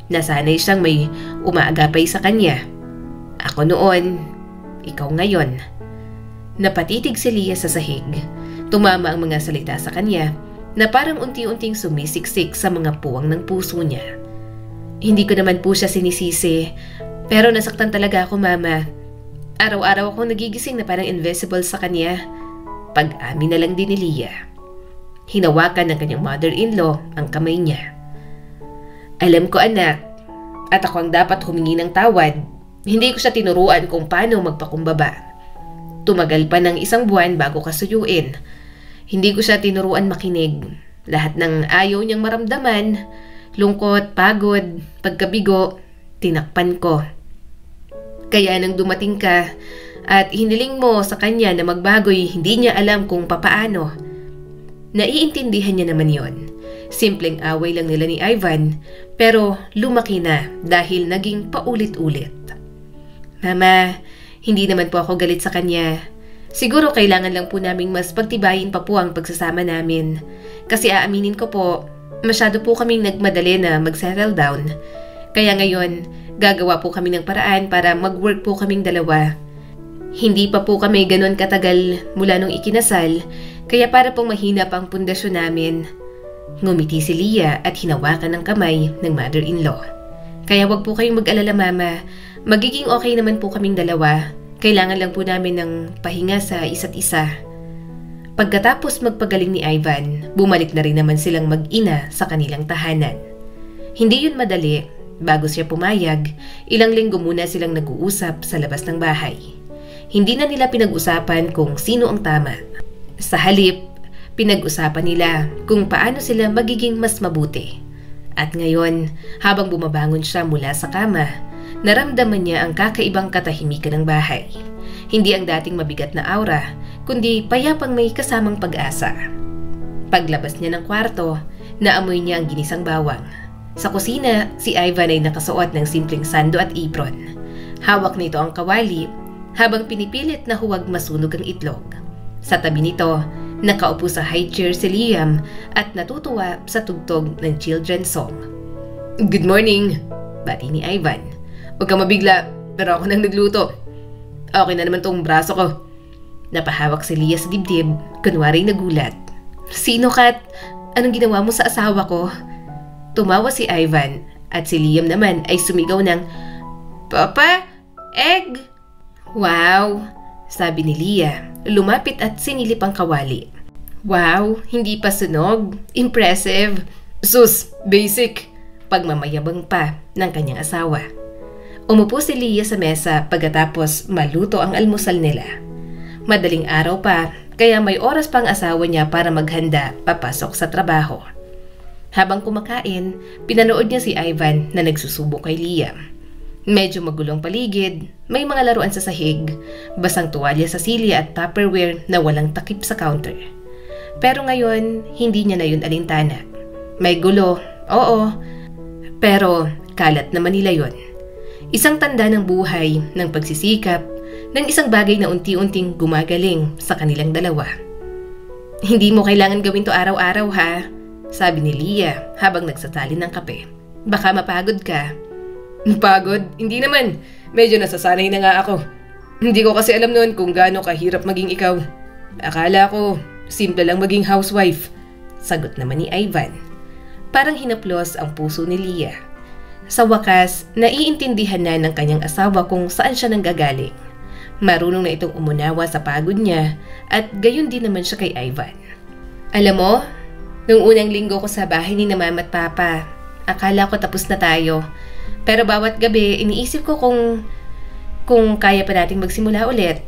Nasanay siyang may umaagapay sa kanya. Ako noon, ikaw ngayon. Napatitig si Leah sa sahig. Tumama ang mga salita sa kanya na parang unti-unting sumisiksik sa mga puwang ng puso niya. Hindi ko naman po siya sinisisi, pero nasaktan talaga ako, Mama. Araw-araw akong nagigising na parang invisible sa kanya. Pag-amin na lang din ni Leah. Hinawakan ng kanyang mother-in-law ang kamay niya. Alam ko, anak, at ako ang dapat humingi ng tawad. Hindi ko siya tinuruan kung paano magpakumbaba. Tumagal pa ng 1 buwan bago kasuyuin. Hindi ko siya tinuruan makinig. Lahat ng ayaw niyang maramdaman, lungkot, pagod, pagkabigo, tinakpan ko. Kaya nang dumating ka at hiniling mo sa kanya na magbago'y hindi niya alam kung papaano. Naiintindihan niya naman yon. Simpleng away lang nila ni Ivan, pero lumaki na dahil naging paulit-ulit. Mama, hindi naman po ako galit sa kanya. Siguro kailangan lang po naming mas pagtibayin pa po ang pagsasama namin. Kasi aaminin ko po, masyado po kaming nagmadali na mag-settle down. Kaya ngayon, gagawa po kami ng paraan para mag-work po kaming dalawa. Hindi pa po kami ganon katagal mula nung ikinasal, kaya para pong mahina pa ang pundasyon namin. Ngumiti si Leah at hinawakan ng kamay ng mother-in-law. Kaya wag po kayong mag-alala, Mama. Magiging okay naman po kaming dalawa. Kailangan lang po namin ng pahinga sa isa't isa. Pagkatapos magpagaling ni Ivan, bumalik na rin naman silang mag-ina sa kanilang tahanan. Hindi yun madali. Bago siya pumayag, ilang linggo muna silang nag-uusap sa labas ng bahay. Hindi na nila pinag-usapan kung sino ang tama. Sa halip, pinag-usapan nila kung paano sila magiging mas mabuti. At ngayon, habang bumabangon siya mula sa kama, naramdaman niya ang kakaibang katahimikan ng bahay. Hindi ang dating mabigat na aura, kundi payapang may kasamang pag-asa. Paglabas niya ng kwarto, naamoy niya ang ginisang bawang. Sa kusina, si Ivan ay nakasuot ng simpleng sando at apron. Hawak nito ang kawali habang pinipilit na huwag masunog ang itlog. Sa tabi nito, nakaupo sa high chair si Liam at natutuwa sa tugtog ng children's song. "Good morning," bati ni Ivan. "Huwag kang mabigla, pero ako nang nagluto. Okay na naman tong braso ko." Napahawak si Leah sa dibdib, kunwari nagulat. "Sino Kat? Anong ginawa mo sa asawa ko?" Tumawa si Ivan at si Liam naman ay sumigaw ng, "Papa, egg!" "Wow!" sabi ni Leah, lumapit at sinilip ang kawali. "Wow, hindi pa sunog. Impressive." "Sus, basic!" pagmamayabang pa ng kanyang asawa. Umupo si Leah sa mesa pagkatapos maluto ang almusal nila. Madaling araw pa, kaya may oras pang asawa niya para maghanda papasok sa trabaho. Habang kumakain, pinanood niya si Ivan na nagsusubo kay Liam. Medyo magulong paligid, may mga laruan sa sahig, basang tuwalya sa silya at Tupperware na walang takip sa counter. Pero ngayon, hindi niya na yun alintana. May gulo, oo, pero kalat naman nila yun. Isang tanda ng buhay, ng pagsisikap, ng isang bagay na unti-unting gumagaling sa kanilang dalawa. Hindi mo kailangan gawin to araw-araw ha, sabi ni Leah habang nagsasalin ng kape. Baka mapagod ka. Pagod? Hindi naman. Medyo nasasanay na nga ako. Hindi ko kasi alam noon kung gaano kahirap maging ikaw. Akala ko, simple lang maging housewife. Sagot naman ni Ivan. Parang hinaplos ang puso ni Leah. Sa wakas, naiintindihan na ng kanyang asawa kung saan siya nanggagaling. Marunong na itong umunawa sa pagod niya at gayon din naman siya kay Ivan. Alam mo, nung unang linggo ko sa bahay ni na Mama at Papa, akala ko tapos na tayo. Pero bawat gabi, iniisip ko kung kaya pa nating magsimula ulit.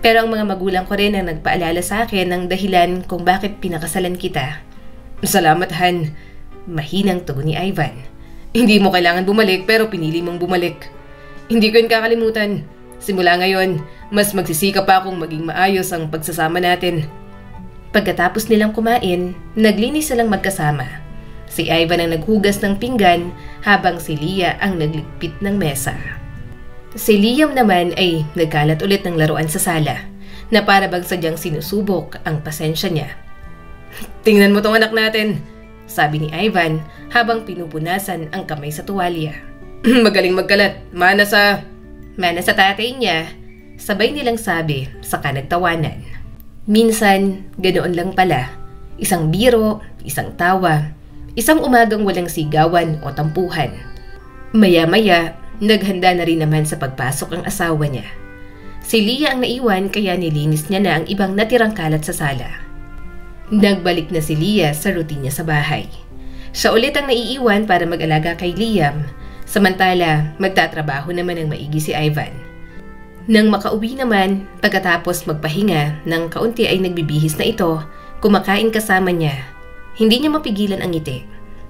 Pero ang mga magulang ko rin ang nagpaalala sa akin ng dahilan kung bakit pinakasalan kita. Salamat, Han. Mahinang tugon ni Ivan. Hindi mo kailangan bumalik pero pinili mong bumalik. Hindi ko yun kakalimutan. Simula ngayon, mas magsisikap pa akong maging maayos ang pagsasama natin. Pagkatapos nilang kumain, naglinis silang magkasama. Si Ivan ang naghugas ng pinggan habang si Leah ang nagligpit ng mesa. Si Liam naman ay nagkalat ulit ng laruan sa sala na para bang sadyang sinusubok ang pasensya niya. Tingnan mo tong anak natin, sabi ni Ivan habang pinupunasan ang kamay sa tuwalya. Magaling magkalat, mana sa tatay niya, sabay nilang sabi saka nagtawanan. Minsan, ganoon lang pala. Isang biro, isang tawa, isang umagang walang sigawan o tampuhan. Maya-maya, naghanda na rin naman sa pagpasok ang asawa niya. Si Leah ang naiwan kaya nilinis niya na ang ibang natirang kalat sa sala. Nagbalik na si Leah sa routine niya sa bahay. Siya ulit ang naiiwan para mag-alaga kay Liam, samantala magtatrabaho naman ng maigi si Ivan. Nang makauwi naman, pagkatapos magpahinga ng kaunti ay nagbibihis na ito, kumakain kasama niya. Hindi niya mapigilan ang ngiti.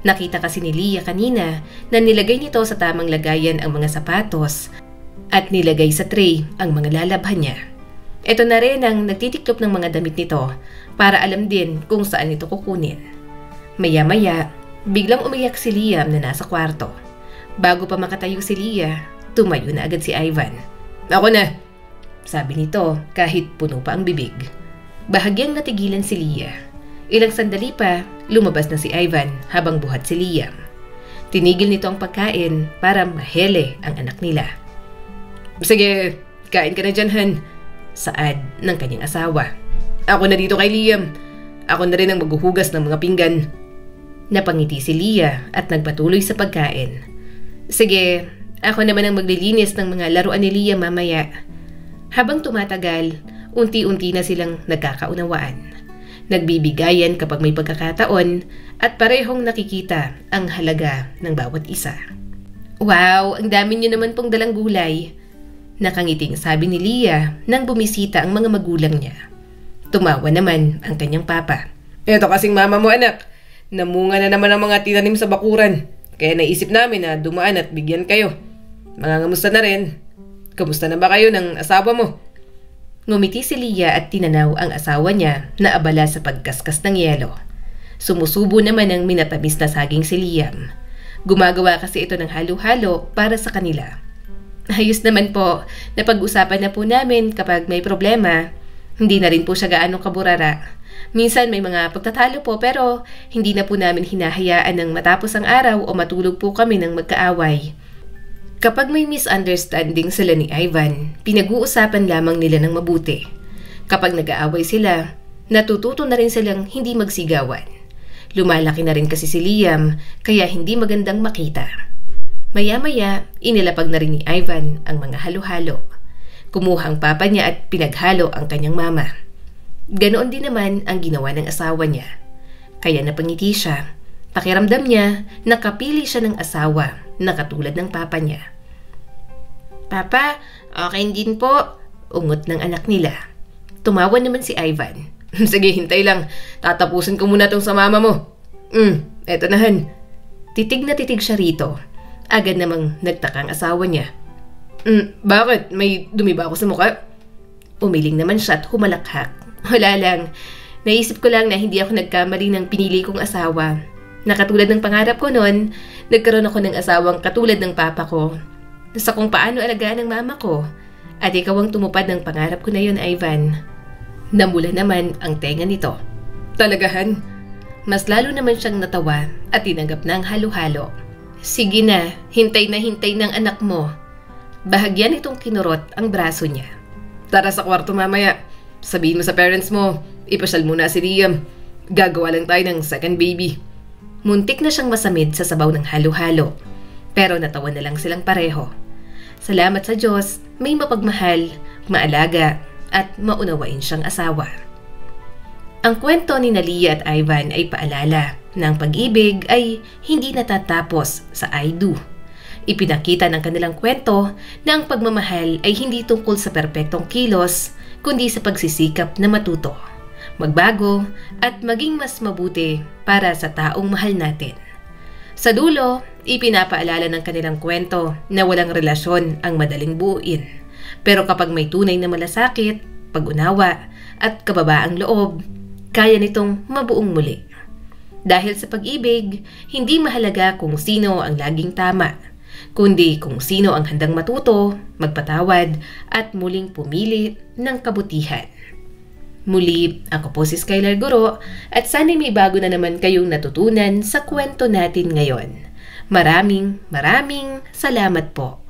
Nakita kasi ni Leah kanina na nilagay nito sa tamang lagayan ang mga sapatos at nilagay sa tray ang mga lalabhan niya. Ito na rin ang nagtitiklop ng mga damit nito para alam din kung saan ito kukunin. Maya-maya, biglang umiyak si Liam na nasa kwarto. Bago pa makatayo si Leah, tumayo na agad si Ivan. Ako na, sabi nito kahit puno pa ang bibig. Bahagyang natigilan si Leah. Ilang sandali pa, lumabas na si Ivan habang buhat si Liam. Tinigil nito ang pagkain para mahele ang anak nila. Sige, kain ka na dyan, Han. Saad ng kanyang asawa. Ako na dito kay Liam. Ako na rin ang maghuhugas ng mga pinggan. Napangiti si Leah at nagpatuloy sa pagkain. Sige, ako naman ang maglilinis ng mga laruan ni Liam mamaya. Habang tumatagal, unti-unti na silang nagkakaunawaan. Nagbibigayan kapag may pagkakataon at parehong nakikita ang halaga ng bawat isa. Wow, ang dami niyo naman pong dalang gulay. Nakangiting sabi ni Leah nang bumisita ang mga magulang niya. Tumawa naman ang kanyang papa. Eto kasing mama mo, anak. Namunga na naman ang mga tinanim sa bakuran. Kaya naisip namin na dumaan at bigyan kayo. Mangangamusta na rin. Kamusta na ba kayo ng asawa mo? Ngumiti si Leah at tinanaw ang asawa niya na abala sa pagkaskas ng yelo. Sumusubo naman ang minatamis na saging si Liam. Gumagawa kasi ito ng halo-halo para sa kanila. Ayos naman po, napag-usapan na po namin kapag may problema. Hindi na rin po siya gaano kaburara. Minsan may mga pagtatalo po pero hindi na po namin hinahayaan ng matapos ang araw o matulog po kami ng magkaaway. Kapag may misunderstanding sila ni Ivan, pinag-uusapan lamang nila ng mabuti. Kapag nag-aaway sila, natututo na rin silang hindi magsigawan. Lumalaki na rin kasi si Liam, kaya hindi magandang makita. Maya-maya, inilapag na rin ni Ivan ang mga halo-halo. Kumuha ang papa niya at pinaghalo ang kanyang mama. Ganoon din naman ang ginawa ng asawa niya. Kaya napangiti siya. Pakiramdam niya, nakapili siya ng asawa na katulad ng papa niya. Papa, okay din po, ungot ng anak nila. Tumawa naman si Ivan. Sige, hintay lang. Tatapusin ko muna tong sa mama mo. Eto na, Han. Titig na titig siya rito. Agad namang nagtaka ang asawa niya. Bakit? May dumi ba ako sa mukha? Umiling naman siya at humalakhak. Wala lang. Naisip ko lang na hindi ako nagkamali ng pinili kong asawa. Na katulad ng pangarap ko noon, nagkaroon ako ng asawang katulad ng papa ko. Sa kung paano alagaan ng mama ko. At ikaw ang tumupad ng pangarap ko na yun, Ivan. Namula naman ang tenga nito. Talagahan? Mas lalo naman siyang natawa at tinanggap na ang halo-halo. Sige na, hintay ng anak mo. Bahagyan itong kinurot ang braso niya. Tara sa kwarto mamaya. Sabihin mo sa parents mo, ipasyal muna si Liam. Gagawa lang tayo ng second baby. Muntik na siyang masamid sa sabaw ng halo-halo. Pero natawa na lang silang pareho. Salamat sa Diyos, may mapagmahal, maalaga, at maunawain siyang asawa. Ang kwento ni Nalia at Ivan ay paalala na ang pag-ibig ay hindi natatapos sa I do. Ipinakita ng kanilang kwento na ang pagmamahal ay hindi tungkol sa perpektong kilos, kundi sa pagsisikap na matuto, magbago at maging mas mabuti para sa taong mahal natin. Sa dulo, ipinapaalala ng kanilang kwento na walang relasyon ang madaling buuin. Pero kapag may tunay na malasakit, pag-unawa at kababaang loob, kaya nitong mabuong muli. Dahil sa pag-ibig, hindi mahalaga kung sino ang laging tama, kundi kung sino ang handang matuto, magpatawad at muling pumili ng kabutihan. Muli, ako po si Skylar Guro at sana'y may bago na naman kayong natutunan sa kwento natin ngayon. Maraming salamat po.